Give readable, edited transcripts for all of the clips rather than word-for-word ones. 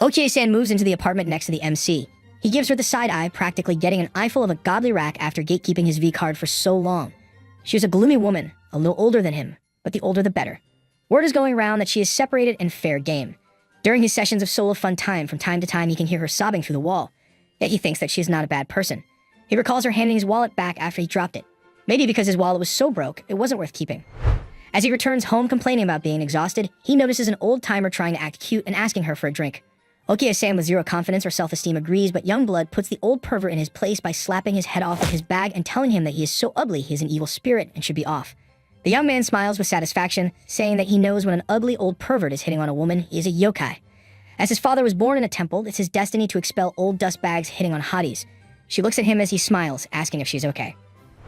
Okie-san moves into the apartment next to the MC. He gives her the side eye, practically getting an eyeful of a godly rack after gatekeeping his V-card for so long. She was a gloomy woman, a little older than him, but the older the better. Word is going around that she is separated and fair game. During his sessions of solo fun time, from time to time he can hear her sobbing through the wall. Yet he thinks that she is not a bad person. He recalls her handing his wallet back after he dropped it. Maybe because his wallet was so broke, it wasn't worth keeping. As he returns home complaining about being exhausted, he notices an old-timer trying to act cute and asking her for a drink. Okie-san with zero confidence or self-esteem agrees, but young blood puts the old pervert in his place by slapping his head off with his bag and telling him that he is so ugly he is an evil spirit and should be off. The young man smiles with satisfaction, saying that he knows when an ugly old pervert is hitting on a woman, he is a yokai. As his father was born in a temple, it's his destiny to expel old dust bags hitting on hotties. She looks at him as he smiles, asking if she's okay.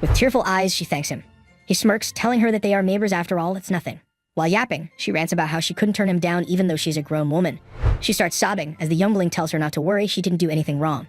With tearful eyes, she thanks him. He smirks, telling her that they are neighbors after all, it's nothing. While yapping, she rants about how she couldn't turn him down even though she's a grown woman. She starts sobbing as the youngling tells her not to worry, she didn't do anything wrong.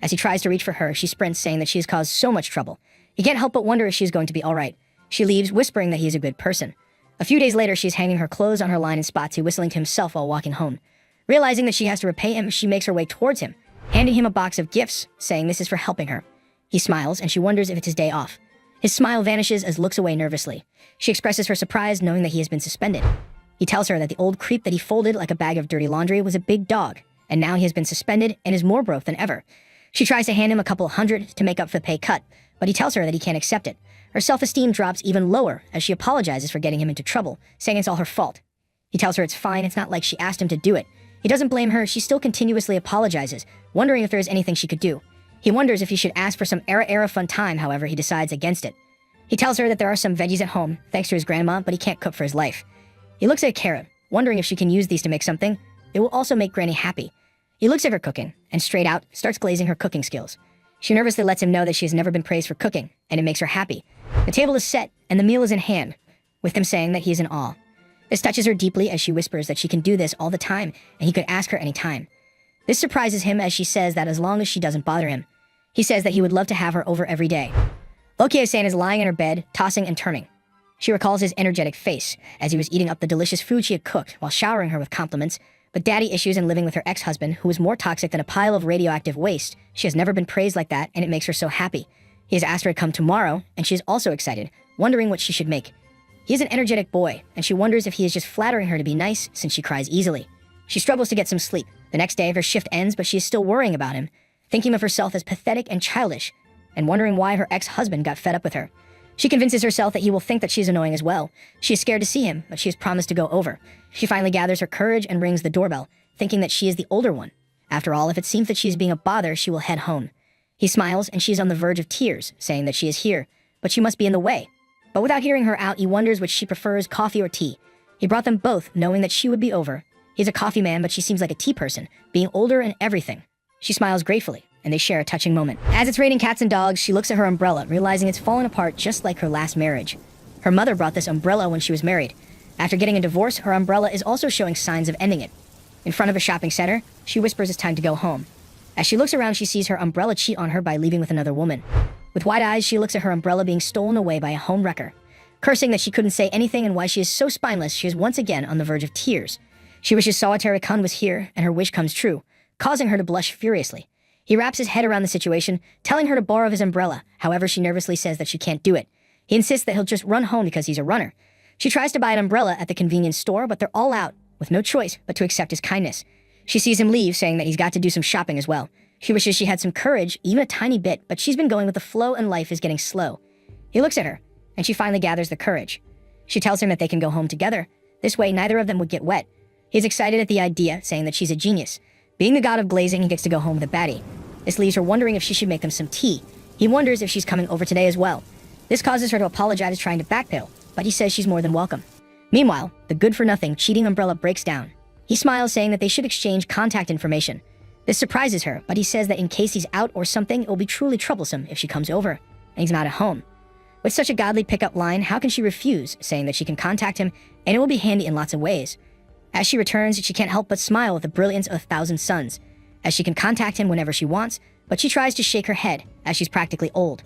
As he tries to reach for her, she sprints, saying that she has caused so much trouble. He can't help but wonder if she's going to be alright. She leaves, whispering that he is a good person. A few days later, she's hanging her clothes on her line in spots, whistling to himself while walking home. Realizing that she has to repay him, she makes her way towards him, handing him a box of gifts, saying this is for helping her. He smiles, and she wonders if it's his day off. His smile vanishes as looks away nervously. She expresses her surprise knowing that he has been suspended. He tells her that the old creep that he folded like a bag of dirty laundry was a big dog, and now he has been suspended and is more broke than ever. She tries to hand him a couple $100 to make up for the pay cut, but he tells her that he can't accept it. Her self-esteem drops even lower as she apologizes for getting him into trouble, saying it's all her fault. He tells her it's fine, it's not like she asked him to do it. He doesn't blame her, she still continuously apologizes, wondering if there is anything she could do. He wonders if he should ask for some era fun time, however, he decides against it. He tells her that there are some veggies at home, thanks to his grandma, but he can't cook for his life. He looks at a carrot, wondering if she can use these to make something. It will also make Granny happy. He looks at her cooking, and straight out, starts glazing her cooking skills. She nervously lets him know that she has never been praised for cooking, and it makes her happy. The table is set, and the meal is in hand, with him saying that he is in awe. This touches her deeply as she whispers that she can do this all the time, and he could ask her any time. This surprises him as she says that as long as she doesn't bother him. He says that he would love to have her over every day. Okie-san is lying in her bed, tossing and turning. She recalls his energetic face as he was eating up the delicious food she had cooked while showering her with compliments, but daddy issues and living with her ex-husband, who is more toxic than a pile of radioactive waste. She has never been praised like that, and it makes her so happy. He has asked her to come tomorrow, and she is also excited, wondering what she should make. He is an energetic boy, and she wonders if he is just flattering her to be nice since she cries easily. She struggles to get some sleep. The next day, her shift ends, but she is still worrying about him, thinking of herself as pathetic and childish, and wondering why her ex-husband got fed up with her. She convinces herself that he will think that she's annoying as well. She is scared to see him, but she has promised to go over. She finally gathers her courage and rings the doorbell, thinking that she is the older one. After all, if it seems that she is being a bother, she will head home. He smiles, and she is on the verge of tears, saying that she is here, but she must be in the way. But without hearing her out, he wonders which she prefers, coffee or tea. He brought them both, knowing that she would be over. He's a coffee man, but she seems like a tea person, being older and everything. She smiles gratefully, and they share a touching moment. As it's raining cats and dogs, she looks at her umbrella, realizing it's fallen apart just like her last marriage. Her mother brought this umbrella when she was married. After getting a divorce, her umbrella is also showing signs of ending it. In front of a shopping center, she whispers it's time to go home. As she looks around, she sees her umbrella cheat on her by leaving with another woman. With wide eyes, she looks at her umbrella being stolen away by a home wrecker. Cursing that she couldn't say anything and why she is so spineless, she is once again on the verge of tears. She wishes Sawatari-kun was here, and her wish comes true, causing her to blush furiously. He wraps his head around the situation, telling her to borrow his umbrella. However, she nervously says that she can't do it. He insists that he'll just run home because he's a runner. She tries to buy an umbrella at the convenience store, but they're all out, with no choice but to accept his kindness. She sees him leave, saying that he's got to do some shopping as well. She wishes she had some courage, even a tiny bit, but she's been going with the flow and life is getting slow. He looks at her, and she finally gathers the courage. She tells him that they can go home together. This way, neither of them would get wet. He's excited at the idea, saying that she's a genius. Being the god of glazing, he gets to go home with a baddie. This leaves her wondering if she should make them some tea. He wonders if she's coming over today as well. This causes her to apologize, trying to backpedal, but he says she's more than welcome. Meanwhile, the good-for-nothing cheating umbrella breaks down. He smiles, saying that they should exchange contact information. This surprises her, but he says that in case he's out or something, it will be truly troublesome if she comes over, and he's not at home. With such a godly pickup line, how can she refuse, saying that she can contact him, and it will be handy in lots of ways. As she returns, she can't help but smile at the brilliance of 1,000 suns, as she can contact him whenever she wants, but she tries to shake her head, as she's practically old.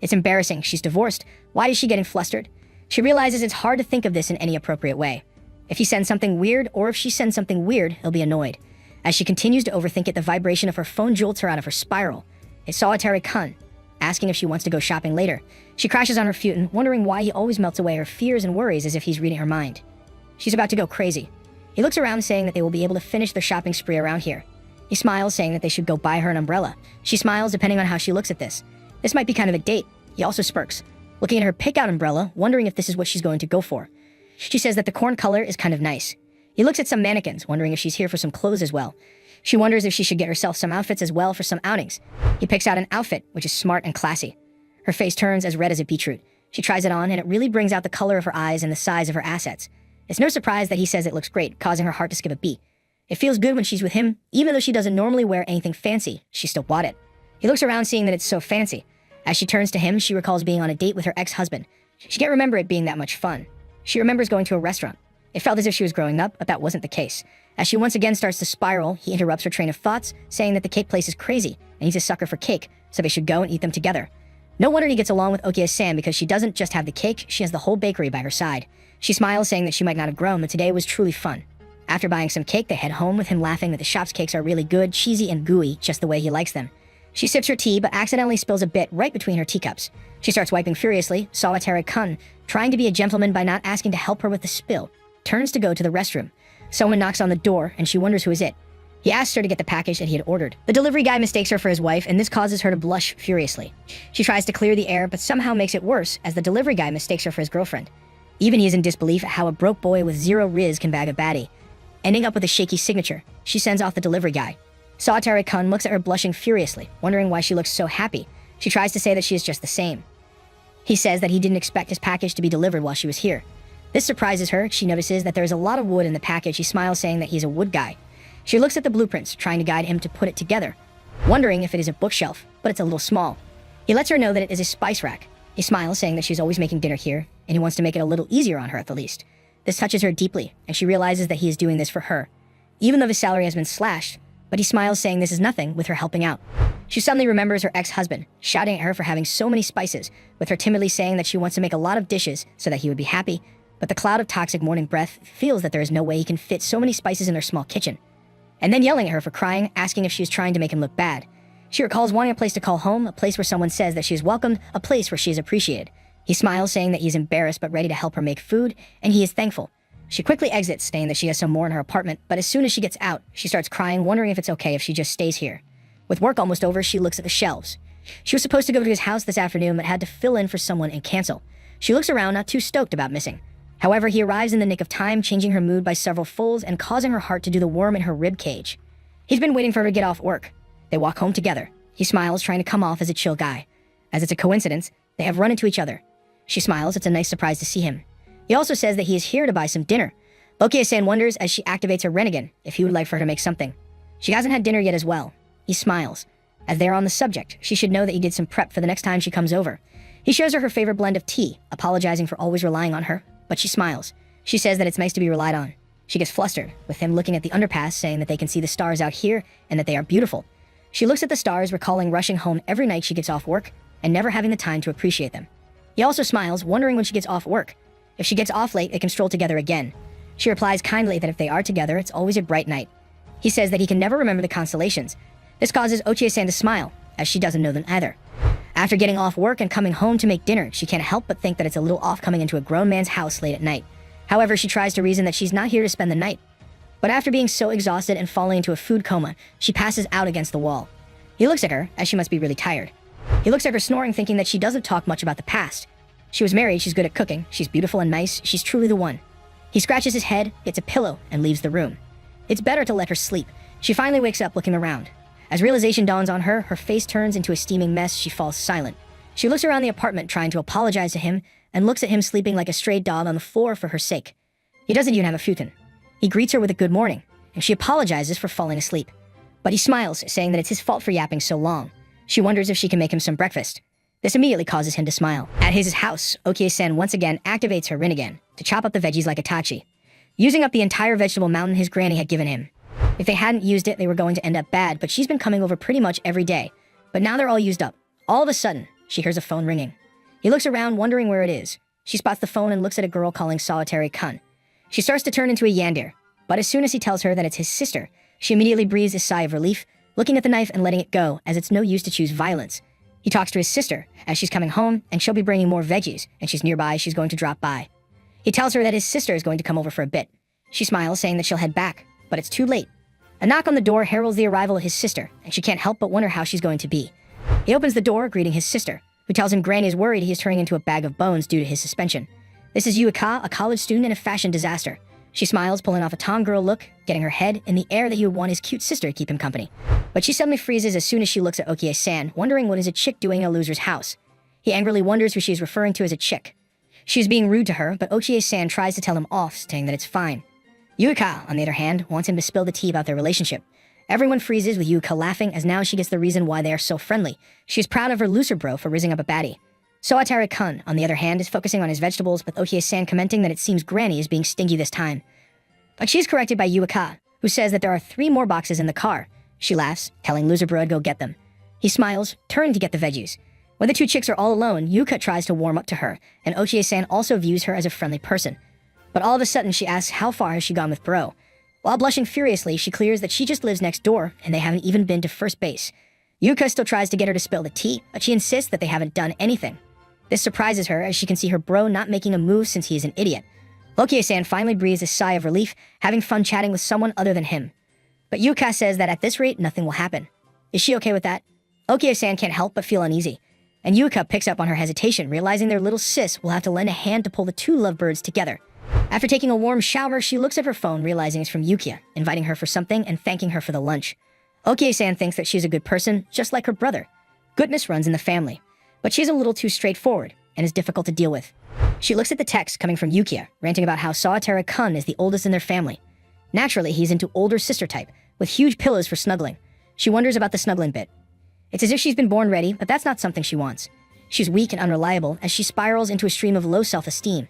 It's embarrassing, she's divorced. Why is she getting flustered? She realizes it's hard to think of this in any appropriate way. If he sends something weird, or if she sends something weird, he'll be annoyed. As she continues to overthink it, the vibration of her phone jolts her out of her spiral. It's Solitary-kun, asking if she wants to go shopping later. She crashes on her futon, wondering why he always melts away her fears and worries as if he's reading her mind. She's about to go crazy. He looks around, saying that they will be able to finish their shopping spree around here. He smiles, saying that they should go buy her an umbrella. She smiles, depending on how she looks at this. This might be kind of a date. He also smirks, looking at her pick-out umbrella, wondering if this is what she's going to go for. She says that the corn color is kind of nice. He looks at some mannequins, wondering if she's here for some clothes as well. She wonders if she should get herself some outfits as well for some outings. He picks out an outfit, which is smart and classy. Her face turns as red as a beetroot. She tries it on, and it really brings out the color of her eyes and the size of her assets. It's no surprise that he says it looks great, causing her heart to skip a beat. It feels good when she's with him. Even though she doesn't normally wear anything fancy, she still bought it. He looks around, seeing that it's so fancy. As she turns to him, she recalls being on a date with her ex-husband. She can't remember it being that much fun. She remembers going to a restaurant. It felt as if she was growing up, but that wasn't the case. As she once again starts to spiral, he interrupts her train of thoughts, saying that the cake place is crazy, and he's a sucker for cake, so they should go and eat them together. No wonder he gets along with Okie-san, because she doesn't just have the cake, she has the whole bakery by her side. She smiles, saying that she might not have grown, but today was truly fun. After buying some cake, they head home with him laughing that the shop's cakes are really good, cheesy and gooey, just the way he likes them. She sips her tea, but accidentally spills a bit right between her teacups. She starts wiping furiously. Solitary-kun, trying to be a gentleman by not asking to help her with the spill, turns to go to the restroom. Someone knocks on the door, and she wonders who is it. He asks her to get the package that he had ordered. The delivery guy mistakes her for his wife, and this causes her to blush furiously. She tries to clear the air, but somehow makes it worse as the delivery guy mistakes her for his girlfriend. Even he is in disbelief at how a broke boy with zero riz can bag a baddie. Ending up with a shaky signature, she sends off the delivery guy. Solitary-kun looks at her blushing furiously, wondering why she looks so happy. She tries to say that she is just the same. He says that he didn't expect his package to be delivered while she was here. This surprises her. She notices that there is a lot of wood in the package. He smiles, saying that he's a wood guy. She looks at the blueprints, trying to guide him to put it together, wondering if it is a bookshelf, but it's a little small. He lets her know that it is a spice rack. He smiles, saying that she's always making dinner here, and he wants to make it a little easier on her at the least. This touches her deeply, and she realizes that he is doing this for her, even though his salary has been slashed, but he smiles, saying this is nothing with her helping out. She suddenly remembers her ex-husband, shouting at her for having so many spices, with her timidly saying that she wants to make a lot of dishes so that he would be happy, but the cloud of toxic morning breath feels that there is no way he can fit so many spices in their small kitchen. And then yelling at her for crying, asking if she is trying to make him look bad. She recalls wanting a place to call home, a place where someone says that she is welcomed, a place where she is appreciated. He smiles, saying that he is embarrassed but ready to help her make food, and he is thankful. She quickly exits, saying that she has some more in her apartment, but as soon as she gets out, she starts crying, wondering if it's okay if she just stays here. With work almost over, she looks at the shelves. She was supposed to go to his house this afternoon, but had to fill in for someone and cancel. She looks around, not too stoked about missing. However, he arrives in the nick of time, changing her mood by several folds and causing her heart to do the worm in her rib cage. He's been waiting for her to get off work. They walk home together. He smiles, trying to come off as a chill guy. As it's a coincidence, they have run into each other. She smiles, it's a nice surprise to see him. He also says that he is here to buy some dinner. Okie-san wonders as she activates her Rennigan if he would like for her to make something. She hasn't had dinner yet as well. He smiles. As they are on the subject, she should know that he did some prep for the next time she comes over. He shows her her favorite blend of tea, apologizing for always relying on her, but she smiles. She says that it's nice to be relied on. She gets flustered, with him looking at the underpass, saying that they can see the stars out here and that they are beautiful. She looks at the stars, recalling rushing home every night she gets off work and never having the time to appreciate them. He also smiles, wondering when she gets off work. If she gets off late, they can stroll together again. She replies kindly that if they are together, it's always a bright night. He says that he can never remember the constellations. This causes Okie-san to smile, as she doesn't know them either. After getting off work and coming home to make dinner, she can't help but think that it's a little off coming into a grown man's house late at night. However, she tries to reason that she's not here to spend the night. But after being so exhausted and falling into a food coma, she passes out against the wall. He looks at her, as she must be really tired. He looks at her snoring, thinking that she doesn't talk much about the past. She was married, she's good at cooking, she's beautiful and nice, she's truly the one. He scratches his head, gets a pillow, and leaves the room. It's better to let her sleep. She finally wakes up, looking around. As realization dawns on her, her face turns into a steaming mess. She falls silent. She looks around the apartment, trying to apologize to him, and looks at him sleeping like a stray dog on the floor for her sake. He doesn't even have a futon. He greets her with a good morning, and she apologizes for falling asleep. But he smiles, saying that it's his fault for yapping so long. She wonders if she can make him some breakfast. This immediately causes him to smile. At his house, Okie-san once again activates her Rinnegan to chop up the veggies like Itachi, using up the entire vegetable mountain his granny had given him. If they hadn't used it, they were going to end up bad, but she's been coming over pretty much every day. But now they're all used up. All of a sudden, she hears a phone ringing. He looks around, wondering where it is. She spots the phone and looks at a girl calling Solitary-kun. She starts to turn into a yandere, but as soon as he tells her that it's his sister, She immediately breathes a sigh of relief, looking at the knife and letting it go, as it's no use to choose violence. He talks to his sister, as she's coming home, and she'll be bringing more veggies, and she's nearby, she's going to drop by. He tells her that his sister is going to come over for a bit. She smiles, saying that she'll head back, but it's too late. A knock on the door heralds the arrival of his sister, and she can't help but wonder how she's going to be. He opens the door, greeting his sister, who tells him Granny is worried he is turning into a bag of bones due to his suspension. This is Yuika, a college student and a fashion disaster. She smiles, pulling off a tomgirl look, getting her head in the air that he would want his cute sister to keep him company. But she suddenly freezes as soon as she looks at Okie-san, wondering what is a chick doing in a loser's house. He angrily wonders who she is referring to as a chick. She is being rude to her, but Okie-san tries to tell him off, saying that it's fine. Yuika, on the other hand, wants him to spill the tea about their relationship. Everyone freezes, with Yuika laughing, as now she gets the reason why they are so friendly. She is proud of her loser bro for raising up a baddie. Soatari-kun, on the other hand, is focusing on his vegetables, with Okie-san commenting that it seems Granny is being stingy this time. But she is corrected by Yuika, who says that there are 3 more boxes in the car. She laughs, telling loser bro to go get them. He smiles, turning to get the veggies. When the 2 chicks are all alone, Yuka tries to warm up to her, and Okie-san also views her as a friendly person. But all of a sudden, she asks how far has she gone with bro. While blushing furiously, she clears that she just lives next door, and they haven't even been to first base. Yuka still tries to get her to spill the tea, but she insists that they haven't done anything. This surprises her, as she can see her bro not making a move since he is an idiot. Okie-san finally breathes a sigh of relief, having fun chatting with someone other than him. But Yuka says that at this rate, nothing will happen. Is she okay with that? Okie-san can't help but feel uneasy. And Yuka picks up on her hesitation, realizing their little sis will have to lend a hand to pull the 2 lovebirds together. After taking a warm shower, she looks at her phone, realizing it's from Yukia, inviting her for something and thanking her for the lunch. Okie-san thinks that she's a good person, just like her brother. Goodness runs in the family. But she's a little too straightforward, and is difficult to deal with. She looks at the text coming from Yukia, ranting about how Sawatara-kun is the oldest in their family. Naturally, he's into older sister type, with huge pillows for snuggling. She wonders about the snuggling bit. It's as if she's been born ready, but that's not something she wants. She's weak and unreliable as she spirals into a stream of low self-esteem.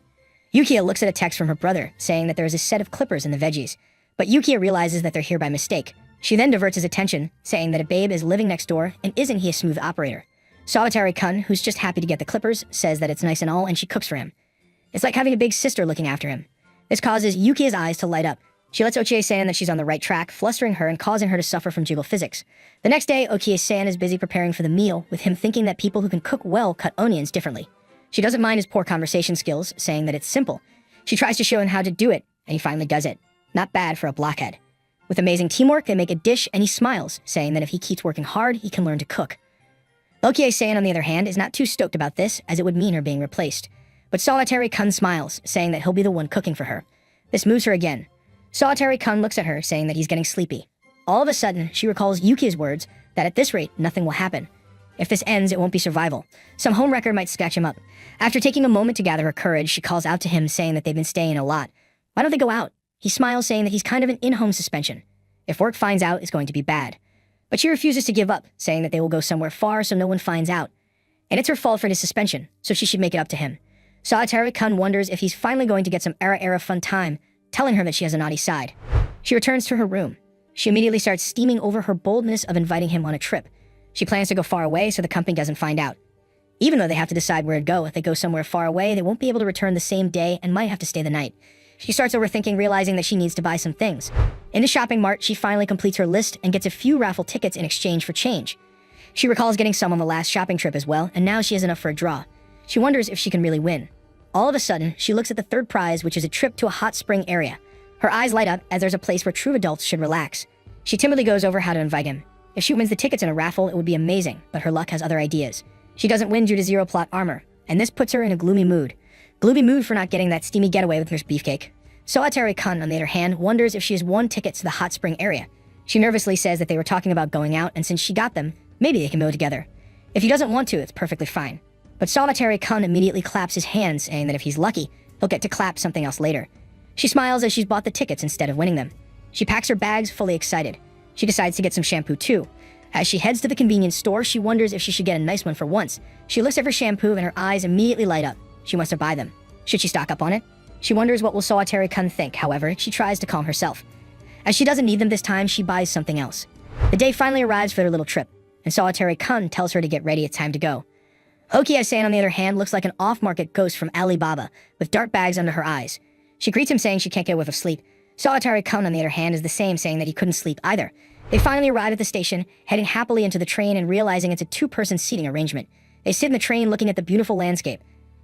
Yukia looks at a text from her brother, saying that there is a set of clippers in the veggies. But Yukia realizes that they're here by mistake. She then diverts his attention, saying that a babe is living next door, and isn't he a smooth operator? Sawatari-kun, who's just happy to get the clippers, says that it's nice and all, and she cooks for him. It's like having a big sister looking after him. This causes Yukia's eyes to light up. She lets Okie-san that she's on the right track, flustering her and causing her to suffer from jiggle physics. The next day, Okie-san is busy preparing for the meal, with him thinking that people who can cook well cut onions differently. She doesn't mind his poor conversation skills, saying that it's simple. She tries to show him how to do it, and he finally does it. Not bad for a blockhead. With amazing teamwork, they make a dish, and he smiles, saying that if he keeps working hard, he can learn to cook. Okie-san, on the other hand, is not too stoked about this, as it would mean her being replaced. But Solitary-kun smiles, saying that he'll be the one cooking for her. This moves her again. Solitary-kun looks at her, saying that he's getting sleepy. All of a sudden, she recalls Yuki's words that at this rate, nothing will happen. If this ends, it won't be survival. Some homewrecker might sketch him up. After taking a moment to gather her courage, she calls out to him, saying that they've been staying a lot. Why don't they go out? He smiles, saying that he's kind of an in-home suspension. If work finds out, it's going to be bad. But she refuses to give up, saying that they will go somewhere far so no one finds out. And it's her fault for his suspension, so she should make it up to him. Solitary-kun wonders if he's finally going to get some era fun time, telling her that she has a naughty side. She returns to her room. She immediately starts steaming over her boldness of inviting him on a trip. She plans to go far away so the company doesn't find out. Even though they have to decide where to go, if they go somewhere far away, they won't be able to return the same day and might have to stay the night. She starts overthinking, realizing that she needs to buy some things. In the shopping mart, she finally completes her list and gets a few raffle tickets in exchange for change. She recalls getting some on the last shopping trip as well, and now she has enough for a draw. She wonders if she can really win. All of a sudden, she looks at the third prize, which is a trip to a hot spring area. Her eyes light up as there's a place where true adults should relax. She timidly goes over how to invite him. If she wins the tickets in a raffle, it would be amazing, but her luck has other ideas. She doesn't win due to zero plot armor, and this puts her in a gloomy mood. Gloomy mood for not getting that steamy getaway with Nurse Beefcake. Solitary-kun, on the other hand, wonders if she has won tickets to the hot spring area. She nervously says that they were talking about going out, and since she got them, maybe they can go together. If he doesn't want to, it's perfectly fine. But Solitary-kun immediately claps his hands, saying that if he's lucky, he'll get to clap something else later. She smiles as she's bought the tickets instead of winning them. She packs her bags, fully excited. She decides to get some shampoo too. As she heads to the convenience store, she wonders if she should get a nice one for once. She looks at her shampoo and her eyes immediately light up. She wants to buy them. Should she stock up on it? She wonders what will Solitary-kun think, however, she tries to calm herself. As she doesn't need them this time, she buys something else. The day finally arrives for their little trip, and Solitary-kun tells her to get ready, it's time to go. Okie-san, on the other hand, looks like an off-market ghost from Alibaba, with dark bags under her eyes. She greets him saying she can't get a whiff of sleep, Sawatari-kun, on the other hand, is the same, saying that he couldn't sleep either. They finally arrive at the station, heading happily into the train and realizing it's a two-person seating arrangement. They sit in the train looking at the beautiful landscape.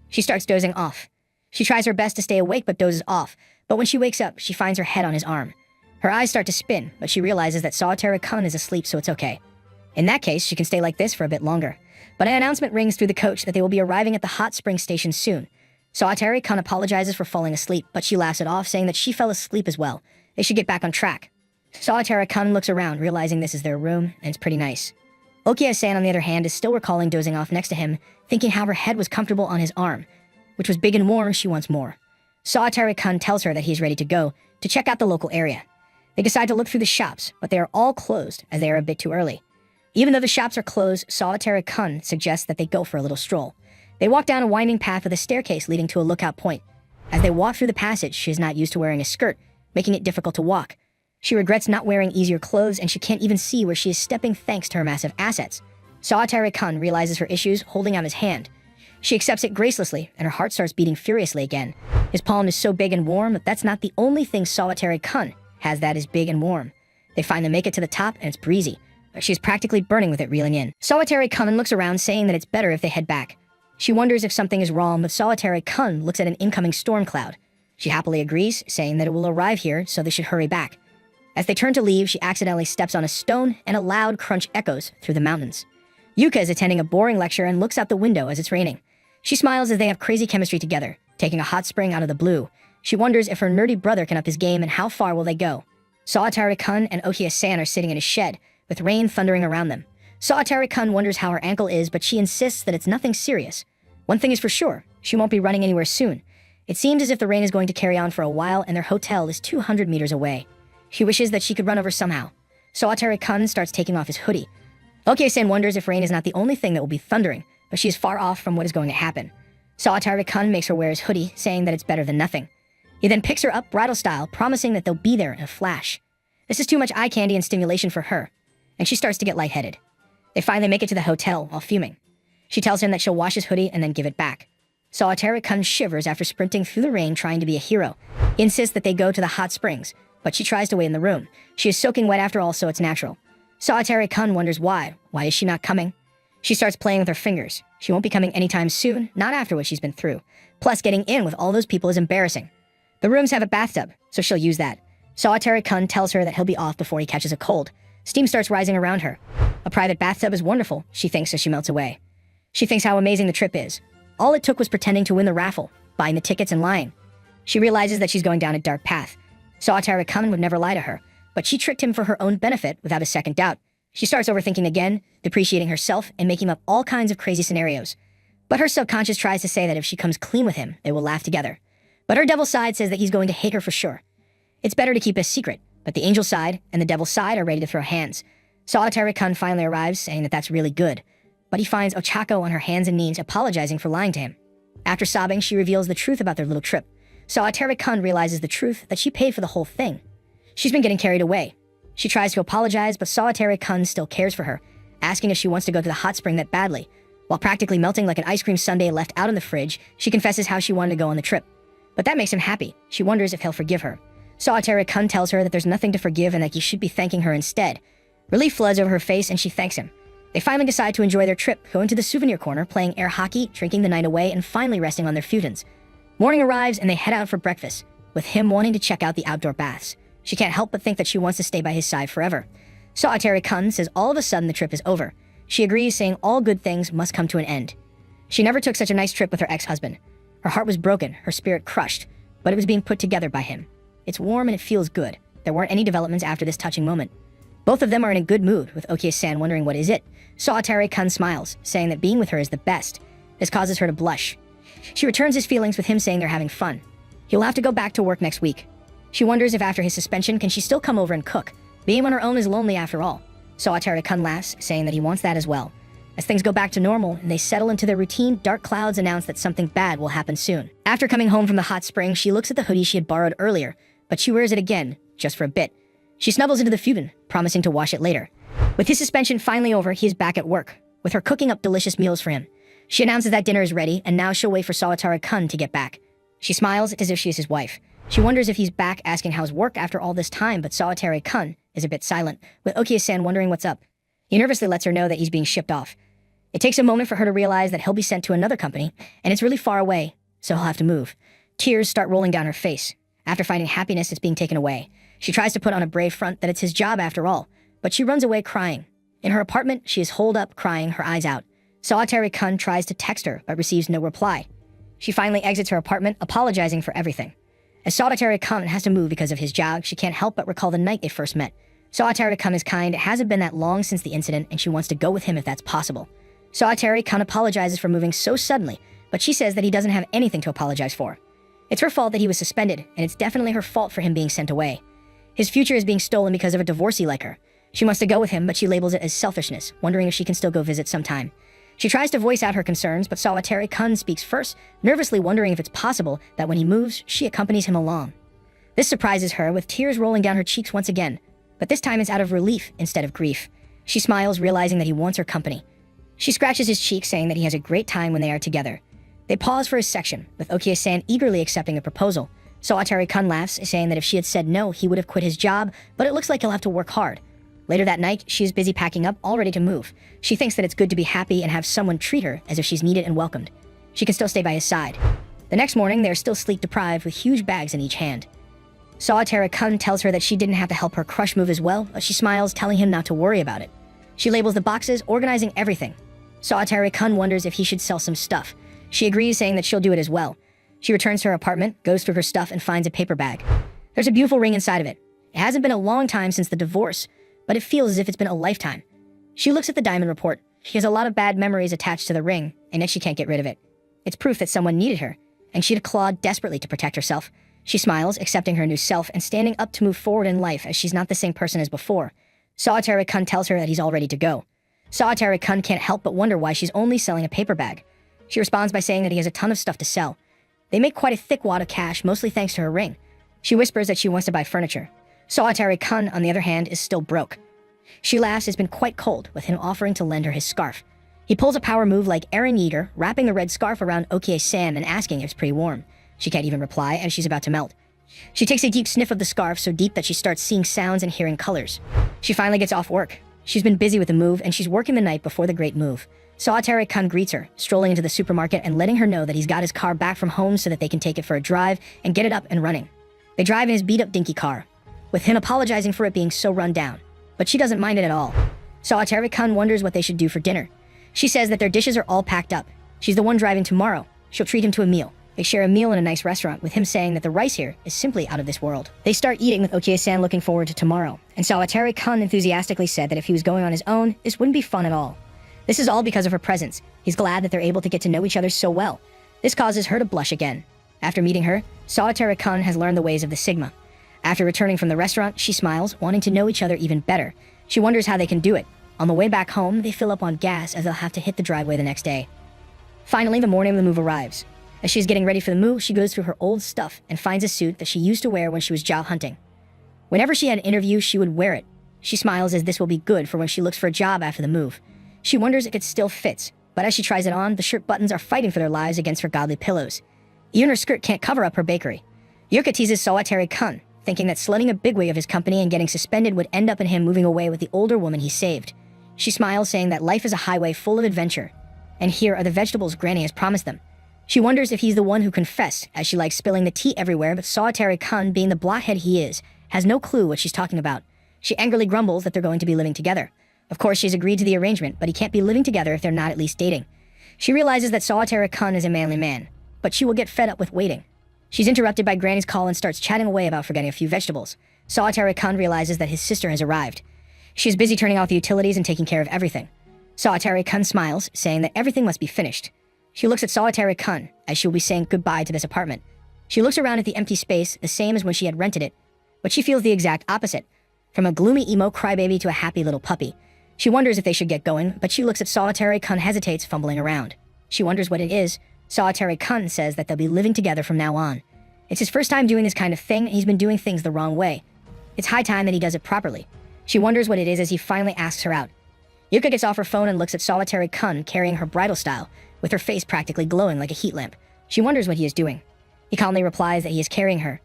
She starts dozing off. She tries her best to stay awake but dozes off, but when she wakes up, she finds her head on his arm. Her eyes start to spin, but she realizes that Sawatari-kun is asleep, so it's okay. In that case, she can stay like this for a bit longer. But an announcement rings through the coach that they will be arriving at the hot spring station soon. Sawatari-kun apologizes for falling asleep, but she laughs it off, saying that she fell asleep as well. They should get back on track. Sawatari-kun looks around, realizing this is their room, and it's pretty nice. Okiya-san, on the other hand, is still recalling dozing off next to him, thinking how her head was comfortable on his arm, which was big and warm. She wants more. Sawatari-kun tells her that he's ready to go, to check out the local area. They decide to look through the shops, but they are all closed, as they are a bit too early. Even though the shops are closed, Sawatari-kun suggests that they go for a little stroll. They walk down a winding path with a staircase leading to a lookout point. As they walk through the passage, she is not used to wearing a skirt, making it difficult to walk. She regrets not wearing easier clothes, and she can't even see where she is stepping thanks to her massive assets. Sawatari-kun realizes her issues, holding out his hand. She accepts it gracelessly, and her heart starts beating furiously again. His palm is so big and warm, but that's not the only thing Sawatari-kun has that is big and warm. They finally make it to the top, and it's breezy. She's practically burning with it reeling in. Sawatari-kun looks around, saying that it's better if they head back. She wonders if something is wrong, but Sawatari-kun looks at an incoming storm cloud. She happily agrees, saying that it will arrive here, so they should hurry back. As they turn to leave, she accidentally steps on a stone, and a loud crunch echoes through the mountains. Yuka is attending a boring lecture and looks out the window as it's raining. She smiles as they have crazy chemistry together, taking a hot spring out of the blue. She wonders if her nerdy brother can up his game and how far will they go. Sawatari-kun and Okiya-san are sitting in a shed, with rain thundering around them. Sawatari-kun wonders how her ankle is, but she insists that it's nothing serious. One thing is for sure, she won't be running anywhere soon. It seems as if the rain is going to carry on for a while and their hotel is 200 meters away. She wishes that she could run over somehow. Sawatari-kun starts taking off his hoodie. Okiya-san wonders if rain is not the only thing that will be thundering, but she is far off from what is going to happen. Sawatari-kun makes her wear his hoodie, saying that it's better than nothing. He then picks her up bridal style, promising that they'll be there in a flash. This is too much eye candy and stimulation for her, and she starts to get lightheaded. They finally make it to the hotel while fuming. She tells him that she'll wash his hoodie and then give it back. Sawatari-kun shivers after sprinting through the rain trying to be a hero. He insists that they go to the hot springs, but she tries to wait in the room. She is soaking wet after all, so it's natural. Sawatari-kun wonders why. Why is she not coming? She starts playing with her fingers. She won't be coming anytime soon, not after what she's been through. Plus, getting in with all those people is embarrassing. The rooms have a bathtub, so she'll use that. Sawatari-kun tells her that he'll be off before he catches a cold. Steam starts rising around her. A private bathtub is wonderful, she thinks as she melts away. She thinks how amazing the trip is. All it took was pretending to win the raffle, buying the tickets and lying. She realizes that she's going down a dark path. Sawatari-kun would never lie to her, but she tricked him for her own benefit without a second doubt. She starts overthinking again, depreciating herself and making up all kinds of crazy scenarios. But her subconscious tries to say that if she comes clean with him, they will laugh together. But her devil side says that he's going to hate her for sure. It's better to keep it a secret, but the angel side and the devil side are ready to throw hands. Sawatari-kun finally arrives, saying that that's really good. But he finds Ochako on her hands and knees apologizing for lying to him. After sobbing, she reveals the truth about their little trip. Sawatari-kun realizes the truth that she paid for the whole thing. She's been getting carried away. She tries to apologize, but Sawatari-kun still cares for her, asking if she wants to go to the hot spring that badly. While practically melting like an ice cream sundae left out in the fridge, she confesses how she wanted to go on the trip. But that makes him happy. She wonders if he'll forgive her. Sawatari-kun tells her that there's nothing to forgive and that he should be thanking her instead. Relief floods over her face and she thanks him. They finally decide to enjoy their trip, going to the souvenir corner, playing air hockey, drinking the night away, and finally resting on their futons. Morning arrives and they head out for breakfast, with him wanting to check out the outdoor baths. She can't help but think that she wants to stay by his side forever. Sawatari-kun says all of a sudden the trip is over. She agrees, saying all good things must come to an end. She never took such a nice trip with her ex-husband. Her heart was broken, her spirit crushed, but it was being put together by him. It's warm and it feels good. There weren't any developments after this touching moment. Both of them are in a good mood, with Okiya-san wondering what is it. Sawatari-kun smiles, saying that being with her is the best. This causes her to blush. She returns his feelings with him saying they're having fun. He'll have to go back to work next week. She wonders if after his suspension can she still come over and cook. Being on her own is lonely after all. Sawatari-kun laughs, saying that he wants that as well. As things go back to normal and they settle into their routine, dark clouds announce that something bad will happen soon. After coming home from the hot spring, she looks at the hoodie she had borrowed earlier, but she wears it again, just for a bit. She snuggles into the futon, promising to wash it later. With his suspension finally over, he is back at work, with her cooking up delicious meals for him. She announces that dinner is ready, and now she'll wait for Sawatari-kun to get back. She smiles as if she is his wife. She wonders if he's back, asking how's work after all this time, but Sawatari-kun is a bit silent, with Okie-san wondering what's up. He nervously lets her know that he's being shipped off. It takes a moment for her to realize that he'll be sent to another company, and it's really far away, so he'll have to move. Tears start rolling down her face. After finding happiness, it's being taken away. She tries to put on a brave front that it's his job after all, but she runs away crying. In her apartment, she is holed up, crying, her eyes out. Sawatari-kun tries to text her, but receives no reply. She finally exits her apartment, apologizing for everything. As Sawatari-kun has to move because of his job, she can't help but recall the night they first met. Sawatari-kun is kind, it hasn't been that long since the incident, and she wants to go with him if that's possible. Sawatari-kun apologizes for moving so suddenly, but she says that he doesn't have anything to apologize for. It's her fault that he was suspended, and it's definitely her fault for him being sent away. His future is being stolen because of a divorcee like her. She wants to go with him, but she labels it as selfishness, wondering if she can still go visit sometime. She tries to voice out her concerns, but Sawatari-kun speaks first, nervously wondering if it's possible that when he moves, she accompanies him along. This surprises her, with tears rolling down her cheeks once again, but this time it's out of relief instead of grief. She smiles, realizing that he wants her company. She scratches his cheek, saying that he has a great time when they are together. They pause for his section, with Okie-san eagerly accepting a proposal. Sawatari-kun laughs, saying that if she had said no, he would have quit his job, but it looks like he'll have to work hard. Later that night, she is busy packing up, all ready to move. She thinks that it's good to be happy and have someone treat her as if she's needed and welcomed. She can still stay by his side. The next morning, they are still sleep-deprived with huge bags in each hand. Sawatari-kun tells her that she didn't have to help her crush move as well, but she smiles, telling him not to worry about it. She labels the boxes, organizing everything. Sawatari-kun wonders if he should sell some stuff. She agrees, saying that she'll do it as well. She returns to her apartment, goes through her stuff, and finds a paper bag. There's a beautiful ring inside of it. It hasn't been a long time since the divorce, but it feels as if it's been a lifetime. She looks at the diamond report. She has a lot of bad memories attached to the ring, and yet she can't get rid of it. It's proof that someone needed her, and she'd clawed desperately to protect herself. She smiles, accepting her new self and standing up to move forward in life, as she's not the same person as before. Sawatari-kun tells her that he's all ready to go. Sawatari-kun can't help but wonder why she's only selling a paper bag. She responds by saying that he has a ton of stuff to sell. They make quite a thick wad of cash, mostly thanks to her ring. She whispers that she wants to buy furniture. Sawatari-kun, on the other hand, is still broke. She laughs. It's been quite cold, with him offering to lend her his scarf. He pulls a power move like Eren Yeager, wrapping the red scarf around Okie-san and asking if it's pretty warm. She can't even reply, as she's about to melt. She takes a deep sniff of the scarf, so deep that she starts seeing sounds and hearing colors. She finally gets off work. She's been busy with the move, and she's working the night before the great move. Sawatari-kun greets her, strolling into the supermarket and letting her know that he's got his car back from home so that they can take it for a drive and get it up and running. They drive in his beat-up dinky car, with him apologizing for it being so run down. But she doesn't mind it at all. Sawatari-kun wonders what they should do for dinner. She says that their dishes are all packed up. She's the one driving tomorrow. She'll treat him to a meal. They share a meal in a nice restaurant, with him saying that the rice here is simply out of this world. They start eating, with Okie-san looking forward to tomorrow, and Sawatari-kun enthusiastically said that if he was going on his own, this wouldn't be fun at all. This is all because of her presence. He's glad that they're able to get to know each other so well. This causes her to blush again. After meeting her, Sawatari-kun has learned the ways of the Sigma. After returning from the restaurant, she smiles, wanting to know each other even better. She wonders how they can do it. On the way back home, they fill up on gas as they'll have to hit the driveway the next day. Finally, the morning of the move arrives. As she's getting ready for the move, she goes through her old stuff and finds a suit that she used to wear when she was job hunting. Whenever she had an interview, she would wear it. She smiles, as this will be good for when she looks for a job after the move. She wonders if it still fits, but as she tries it on, the shirt buttons are fighting for their lives against her godly pillows. Even her skirt can't cover up her bakery. Yuka teases Sawatari-kun, thinking that slutting a bigwig of his company and getting suspended would end up in him moving away with the older woman he saved. She smiles, saying that life is a highway full of adventure, and here are the vegetables Granny has promised them. She wonders if he's the one who confessed, as she likes spilling the tea everywhere, but Sawatari-kun, being the blockhead he is, has no clue what she's talking about. She angrily grumbles that they're going to be living together. Of course, she's agreed to the arrangement, but he can't be living together if they're not at least dating. She realizes that Sawatari-kun is a manly man, but she will get fed up with waiting. She's interrupted by Granny's call and starts chatting away about forgetting a few vegetables. Sawatari-kun realizes that his sister has arrived. She is busy turning off the utilities and taking care of everything. Sawatari-kun smiles, saying that everything must be finished. She looks at Sawatari-kun, as she will be saying goodbye to this apartment. She looks around at the empty space, the same as when she had rented it, but she feels the exact opposite. From a gloomy emo crybaby to a happy little puppy. She wonders if they should get going, but she looks at Sawatari-kun, hesitates, fumbling around. She wonders what it is. Sawatari-kun says that they'll be living together from now on. It's his first time doing this kind of thing, and he's been doing things the wrong way. It's high time that he does it properly. She wonders what it is as he finally asks her out. Yuka gets off her phone and looks at Sawatari-kun carrying her bridal style, with her face practically glowing like a heat lamp. She wonders what he is doing. He calmly replies that he is carrying her.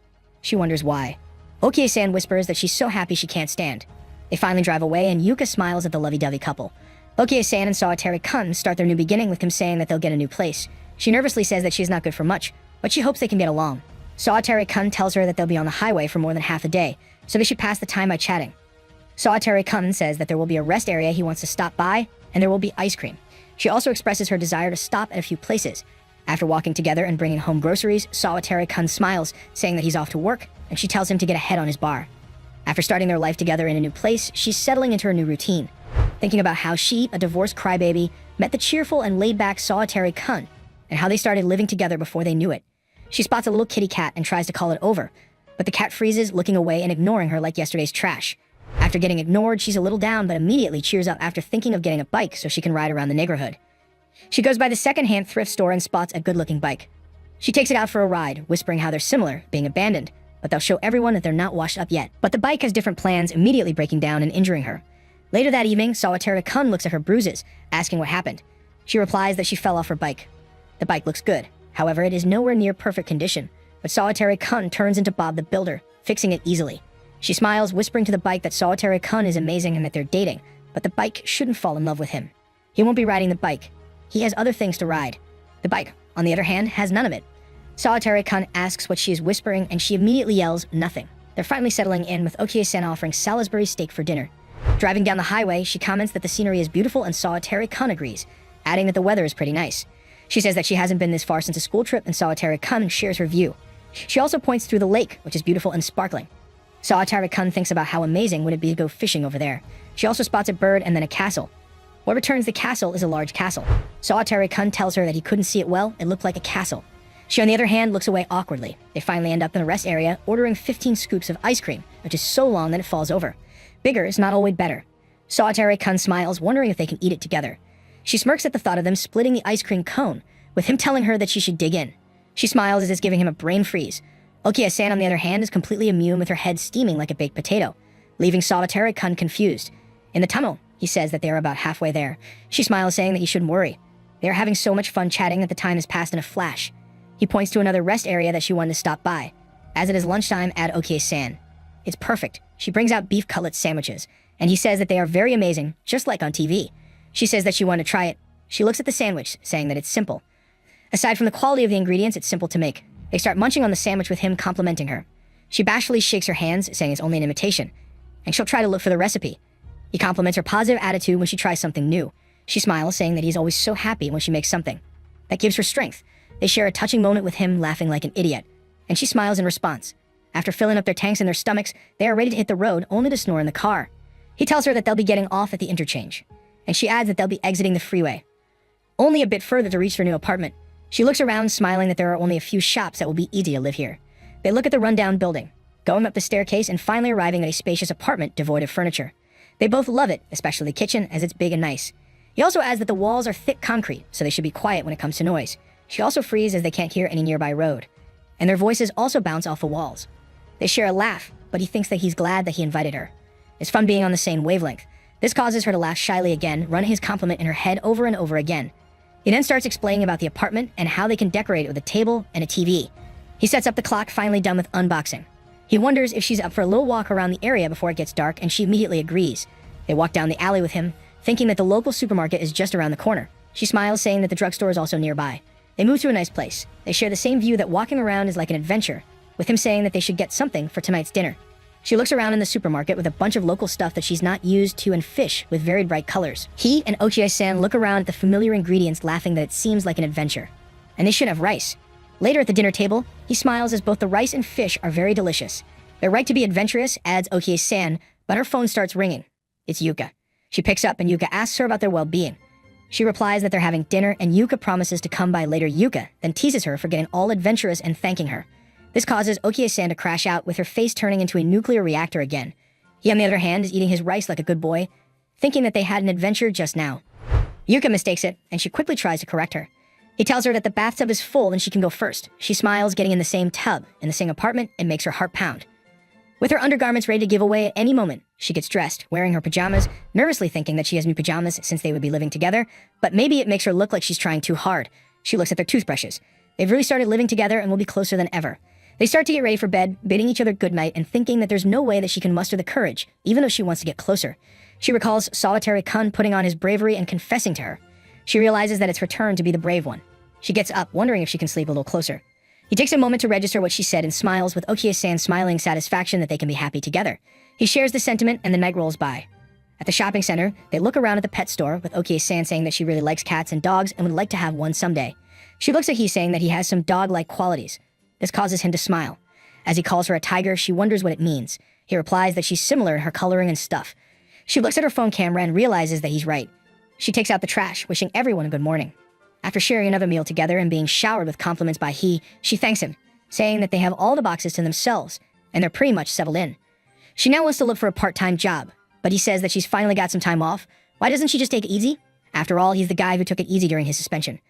She wonders why. Okie-san whispers that she's so happy she can't stand. They finally drive away, and Yuka smiles at the lovey-dovey couple. Okie-san and Sawatari-kun start their new beginning with him saying that they'll get a new place. She nervously says that she's not good for much, but she hopes they can get along. Sawatari-kun tells her that they'll be on the highway for more than half a day, so they should pass the time by chatting. Sawatari-kun says that there will be a rest area he wants to stop by, and there will be ice cream. She also expresses her desire to stop at a few places. After walking together and bringing home groceries, Sawatari-kun smiles, saying that he's off to work, and she tells him to get a head on his bar. After starting their life together in a new place, she's settling into her new routine, thinking about how she, a divorced crybaby, met the cheerful and laid-back Sawatari-kun, and how they started living together before they knew it. She spots a little kitty cat and tries to call it over, but the cat freezes, looking away and ignoring her like yesterday's trash. After getting ignored, she's a little down, but immediately cheers up after thinking of getting a bike so she can ride around the neighborhood. She goes by the second-hand thrift store and spots a good-looking bike. She takes it out for a ride, whispering how they're similar, being abandoned, but they'll show everyone that they're not washed up yet. But the bike has different plans, immediately breaking down and injuring her. Later that evening, Sawatari-kun looks at her bruises, asking what happened. She replies that she fell off her bike. The bike looks good. However, it is nowhere near perfect condition, but Sawatari-kun turns into Bob the Builder, fixing it easily. She smiles, whispering to the bike that Sawatari-kun is amazing and that they're dating, but the bike shouldn't fall in love with him. He won't be riding the bike. He has other things to ride. The bike, on the other hand, has none of it. Sawatari-kun asks what she is whispering, and she immediately yells, nothing. They're finally settling in, with Okie-san offering Salisbury steak for dinner. Driving down the highway, she comments that the scenery is beautiful, and Sawatari-kun agrees, adding that the weather is pretty nice. She says that she hasn't been this far since a school trip, and Sawatari-kun shares her view. She also points through the lake, which is beautiful and sparkling. Sawatari-kun thinks about how amazing would it be to go fishing over there. She also spots a bird and then a castle. What returns the castle is a large castle. Sawatari-kun tells her that he couldn't see it well, it looked like a castle. She, on the other hand, looks away awkwardly. They finally end up in a rest area, ordering 15 scoops of ice cream, which is so long that it falls over. Bigger is not always better. Sawatari-kun smiles, wondering if they can eat it together. She smirks at the thought of them splitting the ice cream cone, with him telling her that she should dig in. She smiles as it's giving him a brain freeze. Okie-san, on the other hand, is completely immune, with her head steaming like a baked potato, leaving Sawatari-kun confused. In the tunnel, he says that they are about halfway there. She smiles, saying that he shouldn't worry. They are having so much fun chatting that the time has passed in a flash. He points to another rest area that she wanted to stop by. As it is lunchtime at Okie-san. It's perfect. She brings out beef cutlet sandwiches, and he says that they are very amazing, just like on TV. She says that she wanted to try it. She looks at the sandwich, saying that it's simple. Aside from the quality of the ingredients, it's simple to make. They start munching on the sandwich with him complimenting her. She bashfully shakes her hands, saying it's only an imitation, and she'll try to look for the recipe. He compliments her positive attitude when she tries something new. She smiles, saying that he's always so happy when she makes something. That gives her strength. They share a touching moment with him laughing like an idiot, and she smiles in response. After filling up their tanks in their stomachs, they are ready to hit the road, only to snore in the car. He tells her that they'll be getting off at the interchange, and she adds that they'll be exiting the freeway. Only a bit further to reach their new apartment. She looks around, smiling that there are only a few shops that will be easy to live here. They look at the rundown building, going up the staircase and finally arriving at a spacious apartment devoid of furniture. They both love it, especially the kitchen, as it's big and nice. He also adds that the walls are thick concrete, so they should be quiet when it comes to noise. She also frees as they can't hear any nearby road, and their voices also bounce off the walls. They share a laugh, but he thinks that he's glad that he invited her. It's fun being on the same wavelength. This causes her to laugh shyly again, run his compliment in her head over and over again. He then starts explaining about the apartment and how they can decorate it with a table and a TV. He sets up the clock, finally done with unboxing. He wonders if she's up for a little walk around the area before it gets dark, and she immediately agrees. They walk down the alley with him, thinking that the local supermarket is just around the corner. She smiles, saying that the drugstore is also nearby. They move to a nice place. They share the same view that walking around is like an adventure, with him saying that they should get something for tonight's dinner. She looks around in the supermarket with a bunch of local stuff that she's not used to and fish with very bright colors. He and Okie-san look around at the familiar ingredients, laughing that it seems like an adventure. And they should have rice. Later at the dinner table, he smiles as both the rice and fish are very delicious. They're right to be adventurous, adds Okie-san, but her phone starts ringing. It's Yuka. She picks up and Yuka asks her about their well-being. She replies that they're having dinner and Yuka promises to come by later. Yuka then teases her for getting all adventurous and thanking her. This causes Okie-san to crash out, with her face turning into a nuclear reactor again. He, on the other hand, is eating his rice like a good boy, thinking that they had an adventure just now. Yuka mistakes it, and she quickly tries to correct her. He tells her that the bathtub is full and she can go first. She smiles, getting in the same tub, in the same apartment, and makes her heart pound. With her undergarments ready to give away at any moment, she gets dressed, wearing her pajamas, nervously thinking that she has new pajamas since they would be living together, but maybe it makes her look like she's trying too hard. She looks at their toothbrushes. They've really started living together and will be closer than ever. They start to get ready for bed, bidding each other goodnight and thinking that there's no way that she can muster the courage, even though she wants to get closer. She recalls solitary Kun putting on his bravery and confessing to her. She realizes that it's her turn to be the brave one. She gets up, wondering if she can sleep a little closer. He takes a moment to register what she said and smiles, with Okie-san smiling satisfaction that they can be happy together. He shares the sentiment and the night rolls by. At the shopping center, they look around at the pet store, with Okie-san saying that she really likes cats and dogs and would like to have one someday. She looks at he, saying that he has some dog-like qualities. This causes him to smile. As he calls her a tiger, she wonders what it means. He replies that she's similar in her coloring and stuff. She looks at her phone camera and realizes that he's right. She takes out the trash, wishing everyone a good morning. After sharing another meal together and being showered with compliments by he, she thanks him, saying that they have all the boxes to themselves, and they're pretty much settled in. She now wants to look for a part-time job, but he says that she's finally got some time off. Why doesn't she just take it easy? After all, he's the guy who took it easy during his suspension.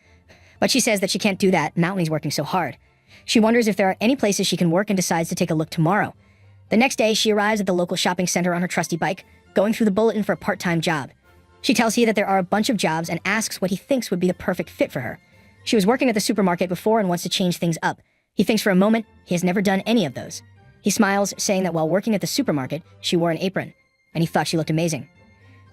But she says that she can't do that, not when he's working so hard. She wonders if there are any places she can work and decides to take a look tomorrow. The next day, she arrives at the local shopping center on her trusty bike, going through the bulletin for a part-time job. She tells he that there are a bunch of jobs and asks what he thinks would be the perfect fit for her. She was working at the supermarket before and wants to change things up. He thinks for a moment he has never done any of those. He smiles, saying that while working at the supermarket, she wore an apron, and he thought she looked amazing.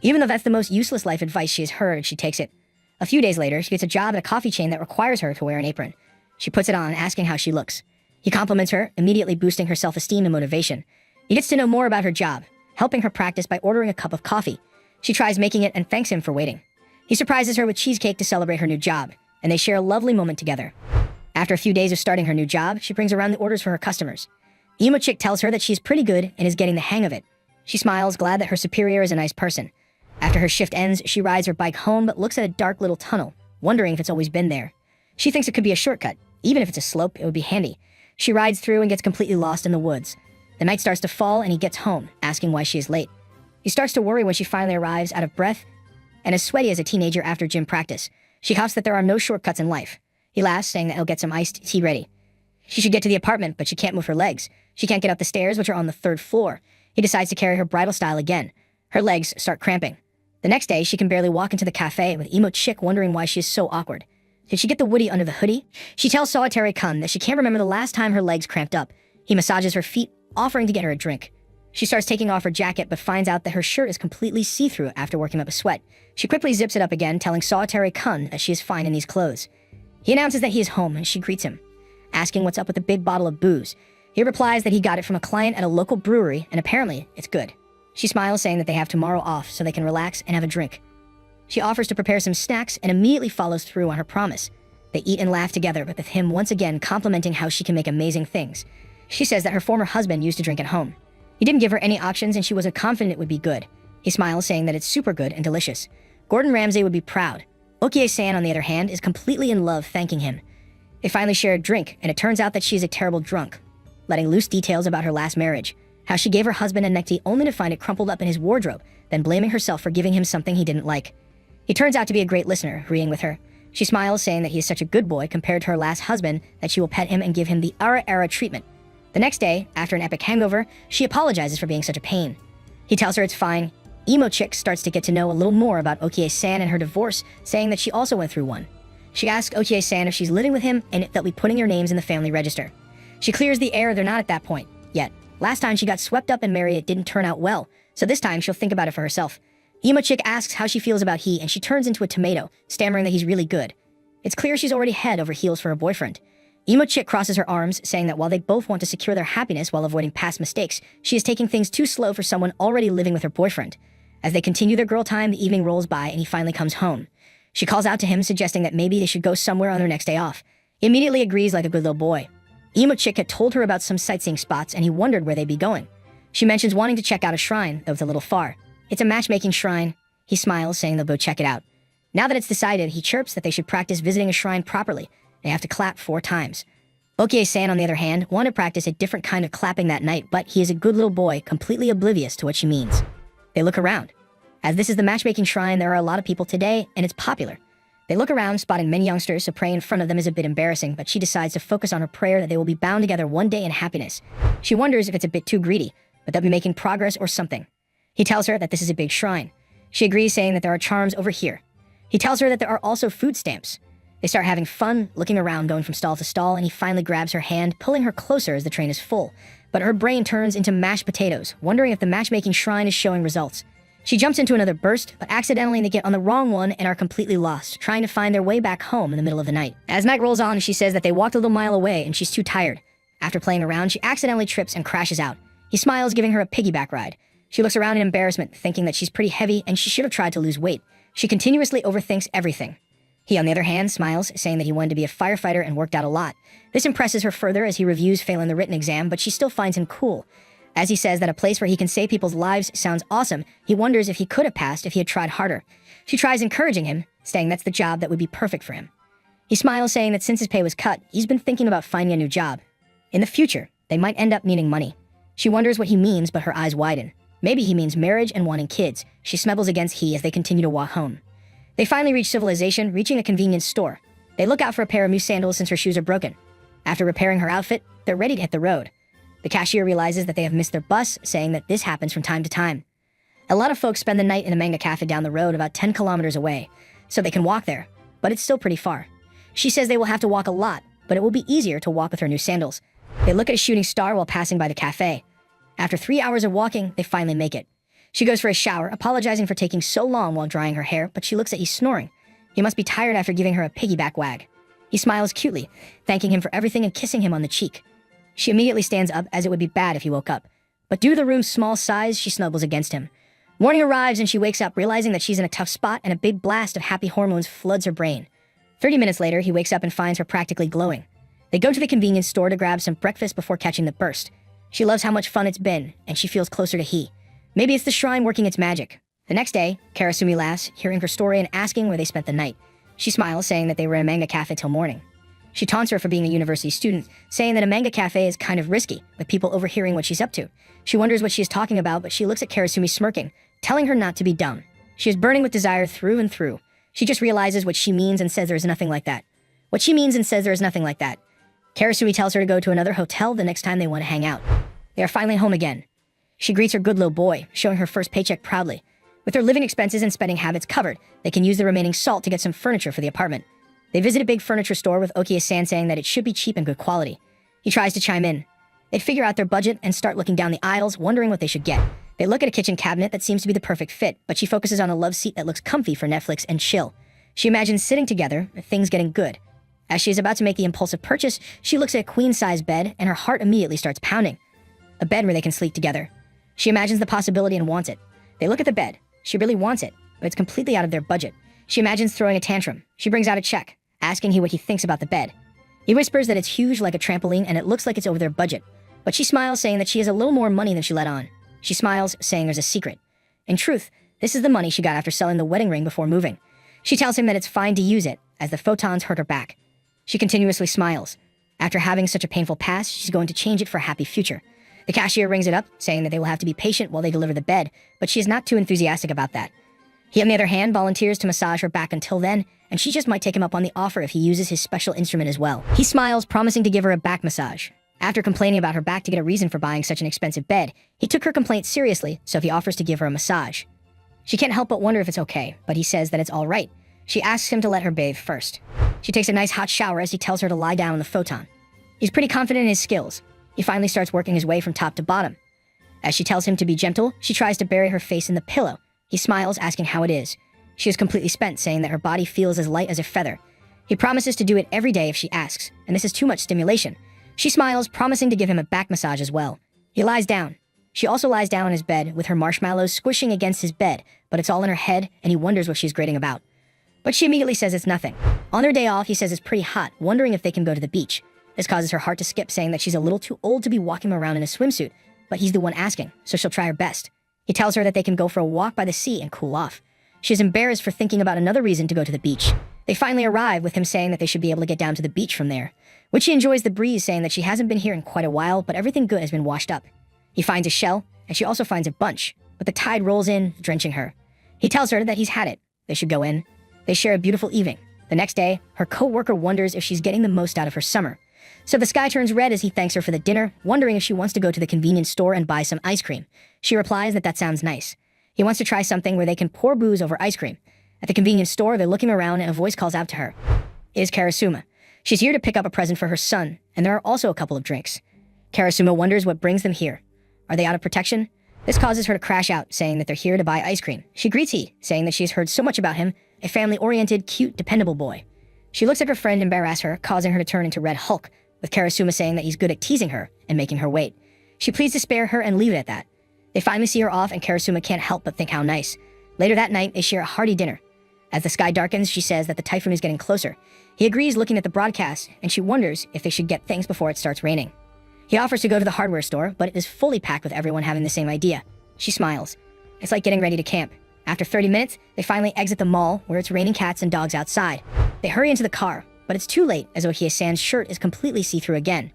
Even though that's the most useless life advice she has heard, she takes it. A few days later, she gets a job at a coffee chain that requires her to wear an apron. She puts it on, asking how she looks. He compliments her, immediately boosting her self-esteem and motivation. He gets to know more about her job, helping her practice by ordering a cup of coffee. She tries making it and thanks him for waiting. He surprises her with cheesecake to celebrate her new job, and they share a lovely moment together. After a few days of starting her new job, she brings around the orders for her customers. Emo Chick tells her that she's pretty good and is getting the hang of it. She smiles, glad that her superior is a nice person. After her shift ends, she rides her bike home but looks at a dark little tunnel, wondering if it's always been there. She thinks it could be a shortcut. Even if it's a slope, it would be handy. She rides through and gets completely lost in the woods. The night starts to fall and he gets home, asking why she is late. He starts to worry when she finally arrives, out of breath and as sweaty as a teenager after gym practice. She huffs that there are no shortcuts in life. He laughs, saying that he'll get some iced tea ready. She should get to the apartment, but she can't move her legs. She can't get up the stairs, which are on the 3rd floor. He decides to carry her bridal style again. Her legs start cramping. The next day, she can barely walk into the cafe, with Emo Chick wondering why she is so awkward. Did she get the Woody under the hoodie? She tells Solitary Kun that she can't remember the last time her legs cramped up. He massages her feet, offering to get her a drink. She starts taking off her jacket, but finds out that her shirt is completely see-through after working up a sweat. She quickly zips it up again, telling Solitary Kun that she is fine in these clothes. He announces that he is home, and she greets him, asking what's up with the big bottle of booze. He replies that he got it from a client at a local brewery, and apparently it's good. She smiles, saying that they have tomorrow off so they can relax and have a drink. She offers to prepare some snacks and immediately follows through on her promise. They eat and laugh together, but with him once again complimenting how she can make amazing things. She says that her former husband used to drink at home. He didn't give her any options and she was confident it would be good. He smiles, saying that it's super good and delicious. Gordon Ramsay would be proud. Okie-san, on the other hand, is completely in love, thanking him. They finally share a drink, and it turns out that she is a terrible drunk, letting loose details about her last marriage, how she gave her husband a necktie only to find it crumpled up in his wardrobe, then blaming herself for giving him something he didn't like. He turns out to be a great listener, agreeing with her. She smiles, saying that he is such a good boy compared to her last husband that she will pet him and give him the ara treatment. The next day, after an epic hangover, she apologizes for being such a pain. He tells her it's fine. Emo Chick starts to get to know a little more about Okie-san and her divorce, saying that she also went through one. She asks Okie-san if she's living with him and if they'll be putting her names in the family register. She clears the air they're not at that point yet. Last time she got swept up and married, it didn't turn out well, so this time she'll think about it for herself. Emo Chick asks how she feels about he, and she turns into a tomato, stammering that he's really good. It's clear she's already head over heels for her boyfriend. Emo Chick crosses her arms, saying that while they both want to secure their happiness while avoiding past mistakes, she is taking things too slow for someone already living with her boyfriend. As they continue their girl time, the evening rolls by and he finally comes home. She calls out to him, suggesting that maybe they should go somewhere on their next day off. He immediately agrees like a good little boy. Emo Chick had told her about some sightseeing spots and he wondered where they'd be going. She mentions wanting to check out a shrine, though it's a little far. It's a matchmaking shrine. He smiles, saying they'll go check it out. Now that it's decided, he chirps that they should practice visiting a shrine properly. They have to clap 4 times. Okie-san, on the other hand, wanted to practice a different kind of clapping that night, but he is a good little boy, completely oblivious to what she means. They look around. As this is the matchmaking shrine, there are a lot of people today, and it's popular. They look around, spotting many youngsters, so praying in front of them is a bit embarrassing, but she decides to focus on her prayer that they will be bound together one day in happiness. She wonders if it's a bit too greedy, but they'll be making progress or something. He tells her that this is a big shrine. She agrees, saying that there are charms over here. He tells her that there are also food stamps. They start having fun, looking around, going from stall to stall, and he finally grabs her hand, pulling her closer as the train is full. But her brain turns into mashed potatoes, wondering if the matchmaking shrine is showing results. She jumps into another burst, but accidentally they get on the wrong one and are completely lost, trying to find their way back home in the middle of the night. As night rolls on, she says that they walked a little mile away and she's too tired. After playing around, she accidentally trips and crashes out. He smiles, giving her a piggyback ride. She looks around in embarrassment, thinking that she's pretty heavy and she should have tried to lose weight. She continuously overthinks everything. He, on the other hand, smiles, saying that he wanted to be a firefighter and worked out a lot. This impresses her further as he reviews failing the written exam, but she still finds him cool. As he says that a place where he can save people's lives sounds awesome, he wonders if he could have passed if he had tried harder. She tries encouraging him, saying that's the job that would be perfect for him. He smiles, saying that since his pay was cut, he's been thinking about finding a new job. In the future, they might end up needing money. She wonders what he means, but her eyes widen. Maybe he means marriage and wanting kids. She snuggles against he as they continue to walk home. They finally reach civilization, reaching a convenience store. They look out for a pair of new sandals since her shoes are broken. After repairing her outfit, they're ready to hit the road. The cashier realizes that they have missed their bus, saying that this happens from time to time. A lot of folks spend the night in a manga cafe down the road about 10 kilometers away, so they can walk there, but it's still pretty far. She says they will have to walk a lot, but it will be easier to walk with her new sandals. They look at a shooting star while passing by the cafe. After 3 hours of walking, they finally make it. She goes for a shower, apologizing for taking so long while drying her hair, but she looks at he's snoring. He must be tired after giving her a piggyback wag. He smiles cutely, thanking him for everything and kissing him on the cheek. She immediately stands up, as it would be bad if he woke up. But due to the room's small size, she snuggles against him. Morning arrives and she wakes up, realizing that she's in a tough spot and a big blast of happy hormones floods her brain. 30 minutes later, he wakes up and finds her practically glowing. They go to the convenience store to grab some breakfast before catching the burst. She loves how much fun it's been, and she feels closer to he. Maybe it's the shrine working its magic. The next day, Karasumi laughs, hearing her story and asking where they spent the night. She smiles, saying that they were in a manga cafe till morning. She taunts her for being a university student, saying that a manga cafe is kind of risky, with people overhearing what she's up to. She wonders what she is talking about, but she looks at Karasumi smirking, telling her not to be dumb. She is burning with desire through and through. She just realizes what she means and says there is nothing like that. What she means and says there is nothing like that. Karasumi tells her to go to another hotel the next time they want to hang out. They are finally home again. She greets her good little boy, showing her first paycheck proudly. With their living expenses and spending habits covered, they can use the remaining salt to get some furniture for the apartment. They visit a big furniture store with Okiya-san saying that it should be cheap and good quality. He tries to chime in. They figure out their budget and start looking down the aisles, wondering what they should get. They look at a kitchen cabinet that seems to be the perfect fit, but she focuses on a love seat that looks comfy for Netflix and chill. She imagines sitting together, things getting good. As she is about to make the impulsive purchase, she looks at a queen-size bed and her heart immediately starts pounding. A bed where they can sleep together. She imagines the possibility and wants it. They look at the bed. She really wants it, but it's completely out of their budget. She imagines throwing a tantrum. She brings out a check, asking what he thinks about the bed. He whispers that it's huge like a trampoline and it looks like it's over their budget. But she smiles, saying that she has a little more money than she let on. She smiles, saying there's a secret. In truth, this is the money she got after selling the wedding ring before moving. She tells him that it's fine to use it, as the photons hurt her back. She continuously smiles. After having such a painful past, she's going to change it for a happy future. The cashier rings it up, saying that they will have to be patient while they deliver the bed, but she is not too enthusiastic about that. He, on the other hand, volunteers to massage her back until then, and she just might take him up on the offer if he uses his special instrument as well. He smiles, promising to give her a back massage. After complaining about her back to get a reason for buying such an expensive bed, he took her complaint seriously, so he offers to give her a massage. She can't help but wonder if it's okay, but he says that it's all right. She asks him to let her bathe first. She takes a nice hot shower as he tells her to lie down on the futon. He's pretty confident in his skills. He finally starts working his way from top to bottom. As she tells him to be gentle, she tries to bury her face in the pillow. He smiles, asking how it is. She is completely spent, saying that her body feels as light as a feather. He promises to do it every day if she asks, and this is too much stimulation. She smiles, promising to give him a back massage as well. He lies down. She also lies down on his bed, with her marshmallows squishing against his bed, but it's all in her head, and he wonders what she's grating about. But she immediately says it's nothing. On their day off, he says it's pretty hot, wondering if they can go to the beach. This causes her heart to skip, saying that she's a little too old to be walking around in a swimsuit, but he's the one asking, so she'll try her best. He tells her that they can go for a walk by the sea and cool off. She is embarrassed for thinking about another reason to go to the beach. They finally arrive, with him saying that they should be able to get down to the beach from there, which she enjoys the breeze, saying that she hasn't been here in quite a while, but everything good has been washed up. He finds a shell, and she also finds a bunch, but the tide rolls in, drenching her. He tells her that he's had it. They should go in. They share a beautiful evening. The next day, her co-worker wonders if she's getting the most out of her summer. So the sky turns red as he thanks her for the dinner, wondering if she wants to go to the convenience store and buy some ice cream. She replies that that sounds nice. He wants to try something where they can pour booze over ice cream. At the convenience store, they're looking around and a voice calls out to her. is Karasuma. She's here to pick up a present for her son, and there are also a couple of drinks. Karasuma wonders what brings them here. Are they out of protection? This causes her to crash out, saying that they're here to buy ice cream. She greets he, saying that she has heard so much about him, a family-oriented, cute, dependable boy. She looks at her friend embarrass her, causing her to turn into Red Hulk, with Karasuma saying that he's good at teasing her and making her wait. She pleads to spare her and leave it at that. They finally see her off, and Karasuma can't help but think how nice. Later that night, they share a hearty dinner. As the sky darkens, she says that the typhoon is getting closer. He agrees, looking at the broadcast, and she wonders if they should get things before it starts raining. He offers to go to the hardware store, but it is fully packed with everyone having the same idea. She smiles. It's like getting ready to camp. After 30 minutes, they finally exit the mall, where it's raining cats and dogs outside. They hurry into the car, but it's too late, as Okie-san's shirt is completely see-through again.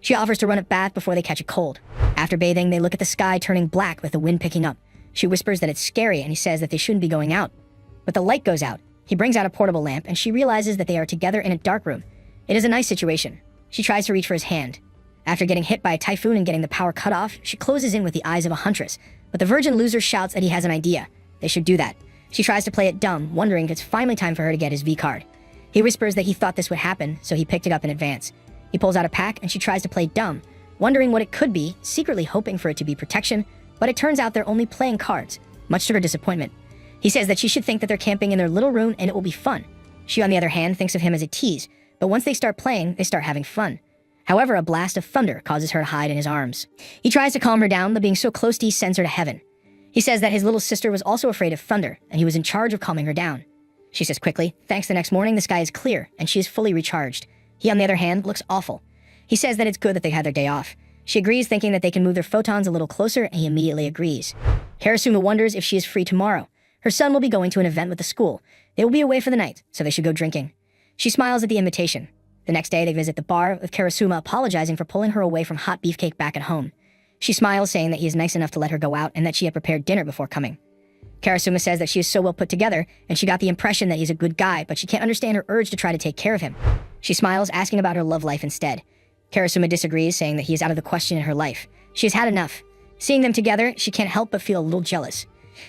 She offers to run a bath before they catch a cold. After bathing, they look at the sky turning black with the wind picking up. She whispers that it's scary, and he says that they shouldn't be going out. But the light goes out. He brings out a portable lamp, and she realizes that they are together in a dark room. It is a nice situation. She tries to reach for his hand. After getting hit by a typhoon and getting the power cut off, she closes in with the eyes of a huntress. But the virgin loser shouts that he has an idea. They should do that. She tries to play it dumb, wondering if it's finally time for her to get his V-card. He whispers that he thought this would happen, so he picked it up in advance. He pulls out a pack, and she tries to play dumb, wondering what it could be, secretly hoping for it to be protection, but it turns out they're only playing cards, much to her disappointment. He says that she should think that they're camping in their little room and it will be fun. She, on the other hand, thinks of him as a tease, but once they start playing, they start having fun. However, a blast of thunder causes her to hide in his arms. He tries to calm her down, but being so close to he sends her to heaven. He says that his little sister was also afraid of thunder, and he was in charge of calming her down. She says quickly, thanks the next morning, the sky is clear, and she is fully recharged. He, on the other hand, looks awful. He says that it's good that they had their day off. She agrees, thinking that they can move their photons a little closer, and he immediately agrees. Karasuma wonders if she is free tomorrow. Her son will be going to an event with the school. They will be away for the night, so they should go drinking. She smiles at the invitation. The next day, they visit the bar, with Karasuma apologizing for pulling her away from hot beefcake back at home. She smiles, saying that he is nice enough to let her go out and that she had prepared dinner before coming. Karasuma says that she is so well put together, and she got the impression that he's a good guy, but she can't understand her urge to try to take care of him. She smiles, asking about her love life instead. Karasuma disagrees, saying that he is out of the question in her life. She has had enough. Seeing them together, she can't help but feel a little jealous.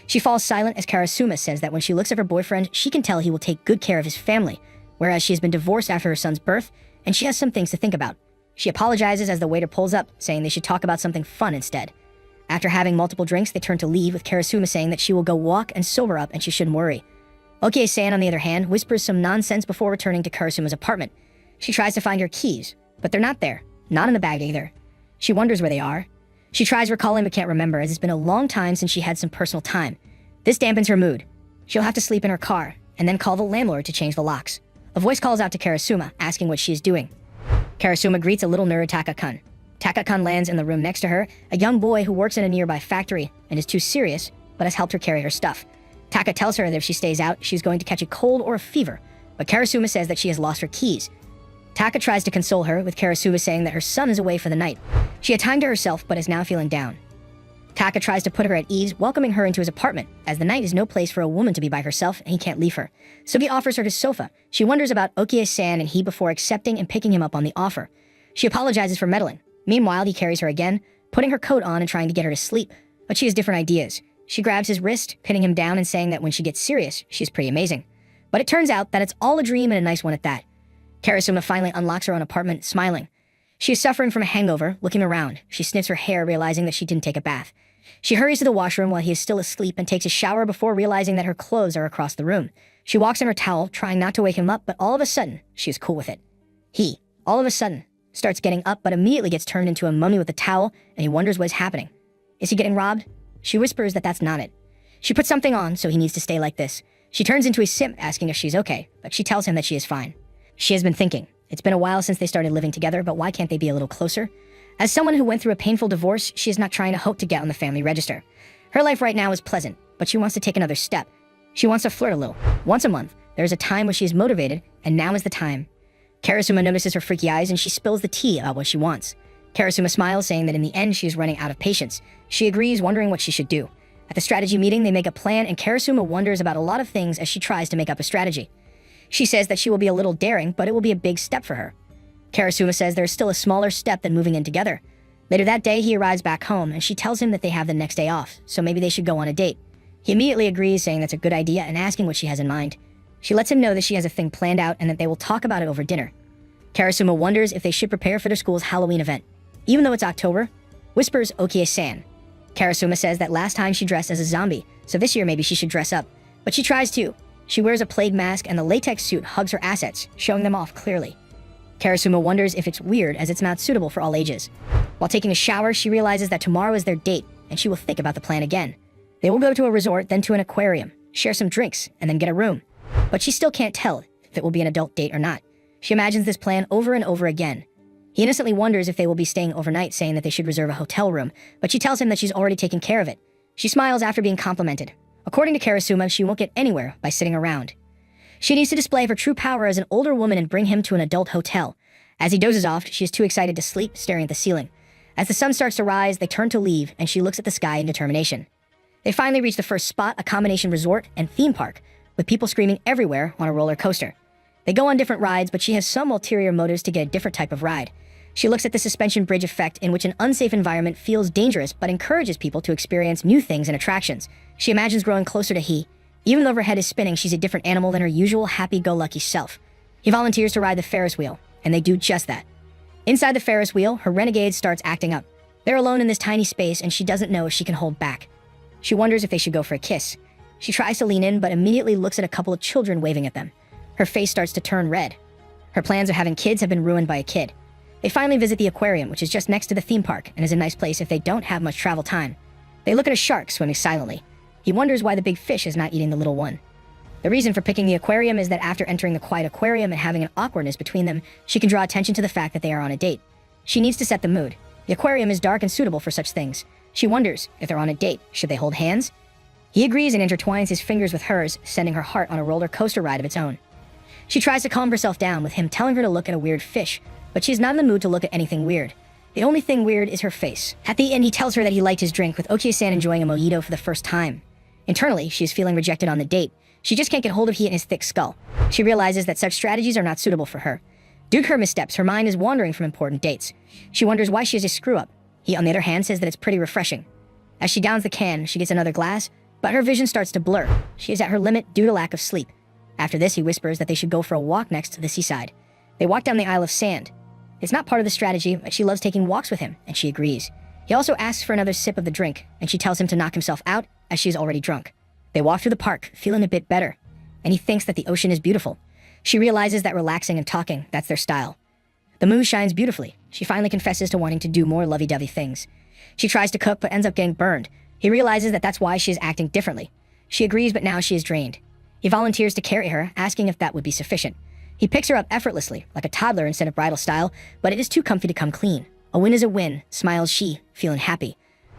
She falls silent as Karasuma says that when she looks at her boyfriend, she can tell he will take good care of his family, whereas she has been divorced after her son's birth, and she has some things to think about. She apologizes as the waiter pulls up, saying they should talk about something fun instead. After having multiple drinks, they turn to leave, with Karasuma saying that she will go walk and sober up and she shouldn't worry. Okie-san, on the other hand, whispers some nonsense before returning to Karasuma's apartment. She tries to find her keys, but they're not there. Not in the bag either. She wonders where they are. She tries recalling but can't remember, as it's been a long time since she had some personal time. This dampens her mood. She'll have to sleep in her car, and then call the landlord to change the locks. A voice calls out to Karasuma, asking what she is doing. Karasuma greets a little nerd Taka-kun. Taka-kun lands in the room next to her, a young boy who works in a nearby factory and is too serious, but has helped her carry her stuff. Taka tells her that if she stays out, she's going to catch a cold or a fever, but Karasuma says that she has lost her keys. Taka tries to console her, with Karasuma saying that her son is away for the night. She had time to herself, but is now feeling down. Taka tries to put her at ease, welcoming her into his apartment, as the night is no place for a woman to be by herself and he can't leave her. So he offers her his sofa. She wonders about Okie-san and he before accepting and picking him up on the offer. She apologizes for meddling. Meanwhile, he carries her again, putting her coat on and trying to get her to sleep, but she has different ideas. She grabs his wrist, pinning him down and saying that when she gets serious, she's pretty amazing. But it turns out that it's all a dream and a nice one at that. Karasuma finally unlocks her own apartment, smiling. She is suffering from a hangover, looking around. She sniffs her hair, realizing that she didn't take a bath. She hurries to the washroom while he is still asleep and takes a shower before realizing that her clothes are across the room. She walks in her towel, trying not to wake him up, but all of a sudden, she is cool with it. He, all of a sudden, starts getting up but immediately gets turned into a mummy with a towel, and he wonders what is happening. Is he getting robbed? She whispers that that's not it. She puts something on, so he needs to stay like this. She turns into a simp, asking if she's okay, but she tells him that she is fine. She has been thinking. It's been a while since they started living together, but why can't they be a little closer? As someone who went through a painful divorce, she is not trying to hope to get on the family register. Her life right now is pleasant, but she wants to take another step. She wants to flirt a little. Once a month, there is a time where she is motivated, and now is the time. Karasuma notices her freaky eyes and she spills the tea about what she wants. Karasuma smiles, saying that in the end she is running out of patience. She agrees, wondering what she should do. At the strategy meeting, they make a plan, and Karasuma wonders about a lot of things as she tries to make up a strategy. She says that she will be a little daring, but it will be a big step for her. Karasuma says there is still a smaller step than moving in together. Later that day, he arrives back home, and she tells him that they have the next day off, so maybe they should go on a date. He immediately agrees, saying that's a good idea and asking what she has in mind. She lets him know that she has a thing planned out and that they will talk about it over dinner. Karasuma wonders if they should prepare for their school's Halloween event. Even though it's October, whispers Okie-san. Karasuma says that last time she dressed as a zombie, so this year maybe she should dress up. But she tries too. She wears a plague mask and the latex suit hugs her assets, showing them off clearly. Karasuma wonders if it's weird as it's not suitable for all ages. While taking a shower, she realizes that tomorrow is their date, and she will think about the plan again. They will go to a resort, then to an aquarium, share some drinks, and then get a room. But she still can't tell if it will be an adult date or not. She imagines this plan over and over again. He innocently wonders if they will be staying overnight, saying that they should reserve a hotel room, but she tells him that she's already taken care of it. She smiles after being complimented. According to Karasuma, she won't get anywhere by sitting around. She needs to display her true power as an older woman and bring him to an adult hotel. As he dozes off, she is too excited to sleep, staring at the ceiling. As the sun starts to rise, they turn to leave, and she looks at the sky in determination. They finally reach the first spot, a combination resort and theme park, with people screaming everywhere on a roller coaster. They go on different rides, but she has some ulterior motives to get a different type of ride. She looks at the suspension bridge effect, in which an unsafe environment feels dangerous but encourages people to experience new things and attractions. She imagines growing closer to he. Even though her head is spinning, she's a different animal than her usual happy-go-lucky self. He volunteers to ride the Ferris wheel, and they do just that. Inside the Ferris wheel, her renegade starts acting up. They're alone in this tiny space, and she doesn't know if she can hold back. She wonders if they should go for a kiss. She tries to lean in, but immediately looks at a couple of children waving at them. Her face starts to turn red. Her plans of having kids have been ruined by a kid. They finally visit the aquarium, which is just next to the theme park and is a nice place if they don't have much travel time. They look at a shark swimming silently. He wonders why the big fish is not eating the little one. The reason for picking the aquarium is that after entering the quiet aquarium and having an awkwardness between them, she can draw attention to the fact that they are on a date. She needs to set the mood. The aquarium is dark and suitable for such things. She wonders, if they're on a date, should they hold hands? He agrees and intertwines his fingers with hers, sending her heart on a roller coaster ride of its own. She tries to calm herself down with him telling her to look at a weird fish, but she is not in the mood to look at anything weird. The only thing weird is her face. At the end, he tells her that he liked his drink, with Okie-san enjoying a mojito for the first time. Internally, she is feeling rejected on the date. She just can't get hold of he and his thick skull. She realizes that such strategies are not suitable for her. Due to her missteps, her mind is wandering from important dates. She wonders why she is a screw-up. He, on the other hand, says that it's pretty refreshing. As she downs the can, she gets another glass, but her vision starts to blur. She is at her limit due to lack of sleep. After this, he whispers that they should go for a walk next to the seaside. They walk down the Isle of Sand. It's not part of the strategy, but she loves taking walks with him, and she agrees. He also asks for another sip of the drink, and she tells him to knock himself out, as she is already drunk. They walk through the park, feeling a bit better, and he thinks that the ocean is beautiful. She realizes that relaxing and talking, that's their style. The moon shines beautifully. She finally confesses to wanting to do more lovey-dovey things. She tries to cook, but ends up getting burned. He realizes that that's why she is acting differently. She agrees, but now she is drained. He volunteers to carry her, asking if that would be sufficient. He picks her up effortlessly, like a toddler instead of bridal style, but it is too comfy to come clean. A win is a win, smiles she, feeling happy.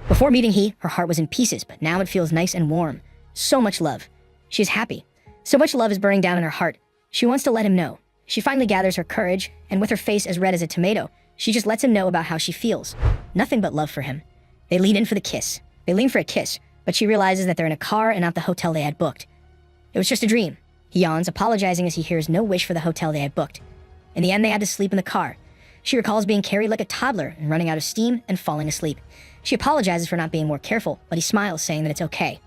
Before meeting he, her heart was in pieces, but now it feels nice and warm. So much love. She is happy. So much love is burning down in her heart. She wants to let him know. She finally gathers her courage, and with her face as red as a tomato, she just lets him know about how she feels. Nothing but love for him. They lean in for the kiss. They lean for a kiss, but she realizes that they're in a car and not the hotel they had booked. It was just a dream. He yawns, apologizing as he hears no wish for the hotel they had booked. In the end, they had to sleep in the car. She recalls being carried like a toddler and running out of steam and falling asleep. She apologizes for not being more careful, but he smiles, saying that it's okay.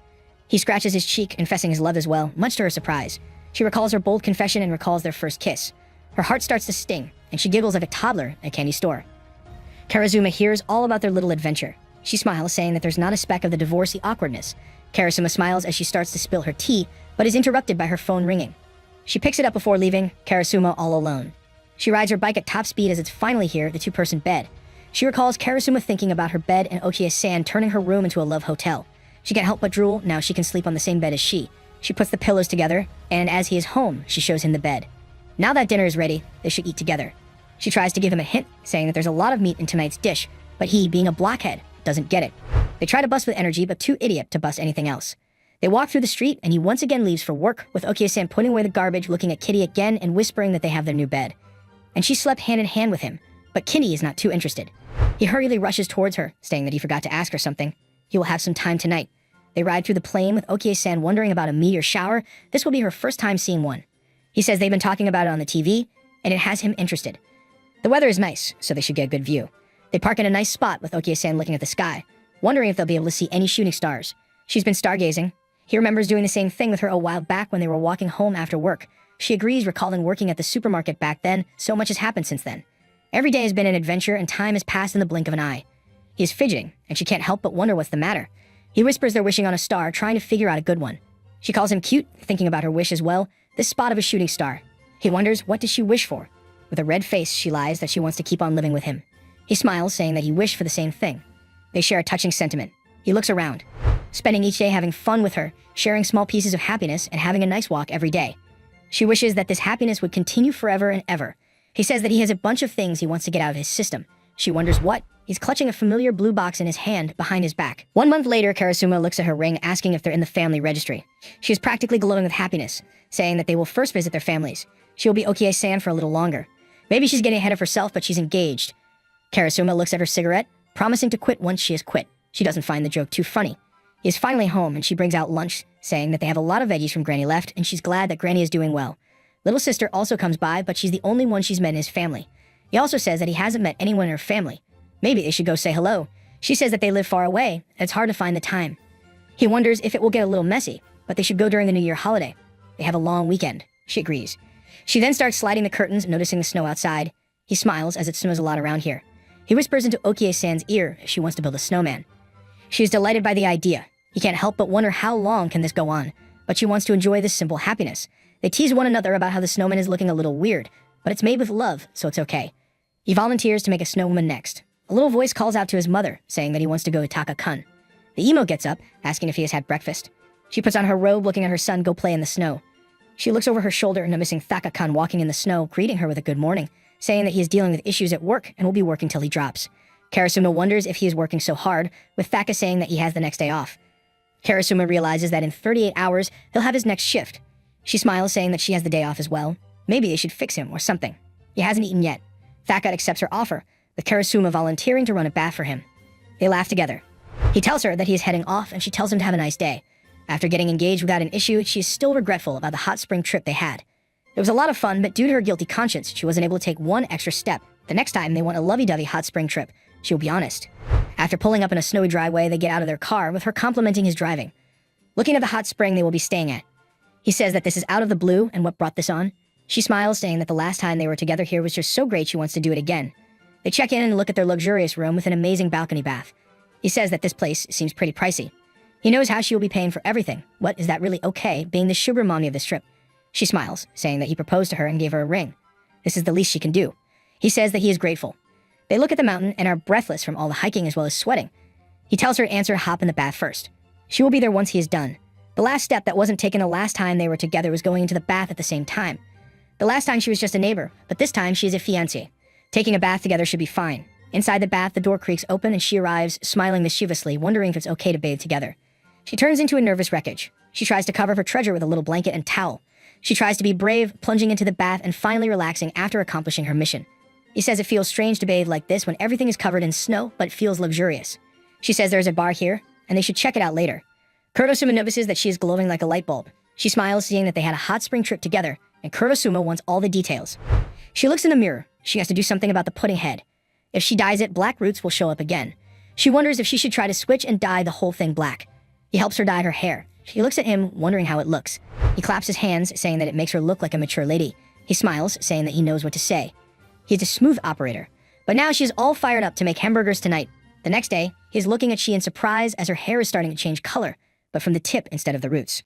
He scratches his cheek, confessing his love as well, much to her surprise. She recalls her bold confession and recalls their first kiss. Her heart starts to sting, and she giggles like a toddler at a candy store. Karasuma hears all about their little adventure. She smiles, saying that there's not a speck of the divorcey awkwardness. Karasuma smiles as she starts to spill her tea, but is interrupted by her phone ringing. She picks it up before leaving, Karasuma all alone. She rides her bike at top speed as it's finally here, the two-person bed. She recalls Karasuma thinking about her bed and Okie-san turning her room into a love hotel. She can't help but drool, now she can sleep on the same bed as she. She puts the pillows together, and as he is home, she shows him the bed. Now that dinner is ready, they should eat together. She tries to give him a hint, saying that there's a lot of meat in tonight's dish, but he, being a blockhead, doesn't get it. They try to bust with energy, but too idiot to bust anything else. They walk through the street, and he once again leaves for work, with Okie-san putting away the garbage, looking at Kitty again, and whispering that they have their new bed. And she slept hand in hand with him, but Kitty is not too interested. He hurriedly rushes towards her, saying that he forgot to ask her something. He will have some time tonight. They ride through the plain, with Okie-san wondering about a meteor shower. This will be her first time seeing one. He says they've been talking about it on the TV, and it has him interested. The weather is nice, so they should get a good view. They park in a nice spot with Okie-san looking at the sky, wondering if they'll be able to see any shooting stars. She's been stargazing. He remembers doing the same thing with her a while back when they were walking home after work. She agrees, recalling working at the supermarket back then. So much has happened since then. Every day has been an adventure and time has passed in the blink of an eye. He is fidgeting, and she can't help but wonder what's the matter. He whispers they're wishing on a star, trying to figure out a good one. She calls him cute, thinking about her wish as well, this spot of a shooting star. He wonders, what does she wish for? With a red face, she lies that she wants to keep on living with him. He smiles, saying that he wished for the same thing. They share a touching sentiment. He looks around, spending each day having fun with her, sharing small pieces of happiness, and having a nice walk every day. She wishes that this happiness would continue forever and ever. He says that he has a bunch of things he wants to get out of his system. She wonders what. He's clutching a familiar blue box in his hand behind his back. 1 month later, Karasuma looks at her ring, asking if they're in the family registry. She is practically glowing with happiness, saying that they will first visit their families. She will be Okie-san for a little longer. Maybe she's getting ahead of herself, but she's engaged. Karasuma looks at her cigarette, promising to quit once she has quit. She doesn't find the joke too funny. He is finally home, and she brings out lunch, saying that they have a lot of veggies from Granny left, and she's glad that Granny is doing well. Little sister also comes by, but she's the only one she's met in his family. He also says that he hasn't met anyone in her family. Maybe they should go say hello. She says that they live far away, and it's hard to find the time. He wonders if it will get a little messy, but they should go during the New Year holiday. They have a long weekend. She agrees. She then starts sliding the curtains, noticing the snow outside. He smiles as it snows a lot around here. He whispers into Okie-san's ear if she wants to build a snowman. She is delighted by the idea. He can't help but wonder how long can this go on, but she wants to enjoy this simple happiness. They tease one another about how the snowman is looking a little weird, but it's made with love, so it's okay. He volunteers to make a snowman next. A little voice calls out to his mother, saying that he wants to go to Taka-kun. The emo gets up, asking if he has had breakfast. She puts on her robe, looking at her son go play in the snow. She looks over her shoulder, noticing Taka-kun walking in the snow, greeting her with a good morning, saying that he is dealing with issues at work and will be working till he drops. Karasuma wonders if he is working so hard, with Thaka saying that he has the next day off. Karasuma realizes that in 38 hours, he'll have his next shift. She smiles, saying that she has the day off as well. Maybe they should fix him or something. He hasn't eaten yet. Thaka accepts her offer, with Karasuma volunteering to run a bath for him. They laugh together. He tells her that he is heading off, and she tells him to have a nice day. After getting engaged without an issue, she is still regretful about the hot spring trip they had. It was a lot of fun, but due to her guilty conscience, she wasn't able to take one extra step. The next time they want a lovey-dovey hot spring trip, she will be honest. After pulling up in a snowy driveway, they get out of their car, with her complimenting his driving. Looking at the hot spring they will be staying at. He says that this is out of the blue and what brought this on. She smiles, saying that the last time they were together here was just so great she wants to do it again. They check in and look at their luxurious room with an amazing balcony bath. He says that this place seems pretty pricey. He knows how she will be paying for everything. What, is that really okay, being the sugar mommy of this trip? She smiles, saying that he proposed to her and gave her a ring. This is the least she can do. He says that he is grateful. They look at the mountain and are breathless from all the hiking as well as sweating. He tells her to answer hop in the bath first. She will be there once he is done. The last step that wasn't taken the last time they were together was going into the bath at the same time. The last time she was just a neighbor, but this time she is a fiancée. Taking a bath together should be fine. Inside the bath, the door creaks open and she arrives, smiling mischievously, wondering if it's okay to bathe together. She turns into a nervous wreckage. She tries to cover her treasure with a little blanket and towel. She tries to be brave, plunging into the bath and finally relaxing after accomplishing her mission. He says it feels strange to bathe like this when everything is covered in snow, but it feels luxurious. She says there's a bar here, and they should check it out later. Kurosuma notices that she is glowing like a light bulb. She smiles, seeing that they had a hot spring trip together, and Kurosuma wants all the details. She looks in the mirror. She has to do something about the pudding head. If she dyes it, black roots will show up again. She wonders if she should try to switch and dye the whole thing black. He helps her dye her hair. She looks at him, wondering how it looks. He claps his hands, saying that it makes her look like a mature lady. He smiles, saying that he knows what to say. He's a smooth operator. But now she's all fired up to make hamburgers tonight. The next day, he's looking at she in surprise as her hair is starting to change color, but from the tip instead of the roots.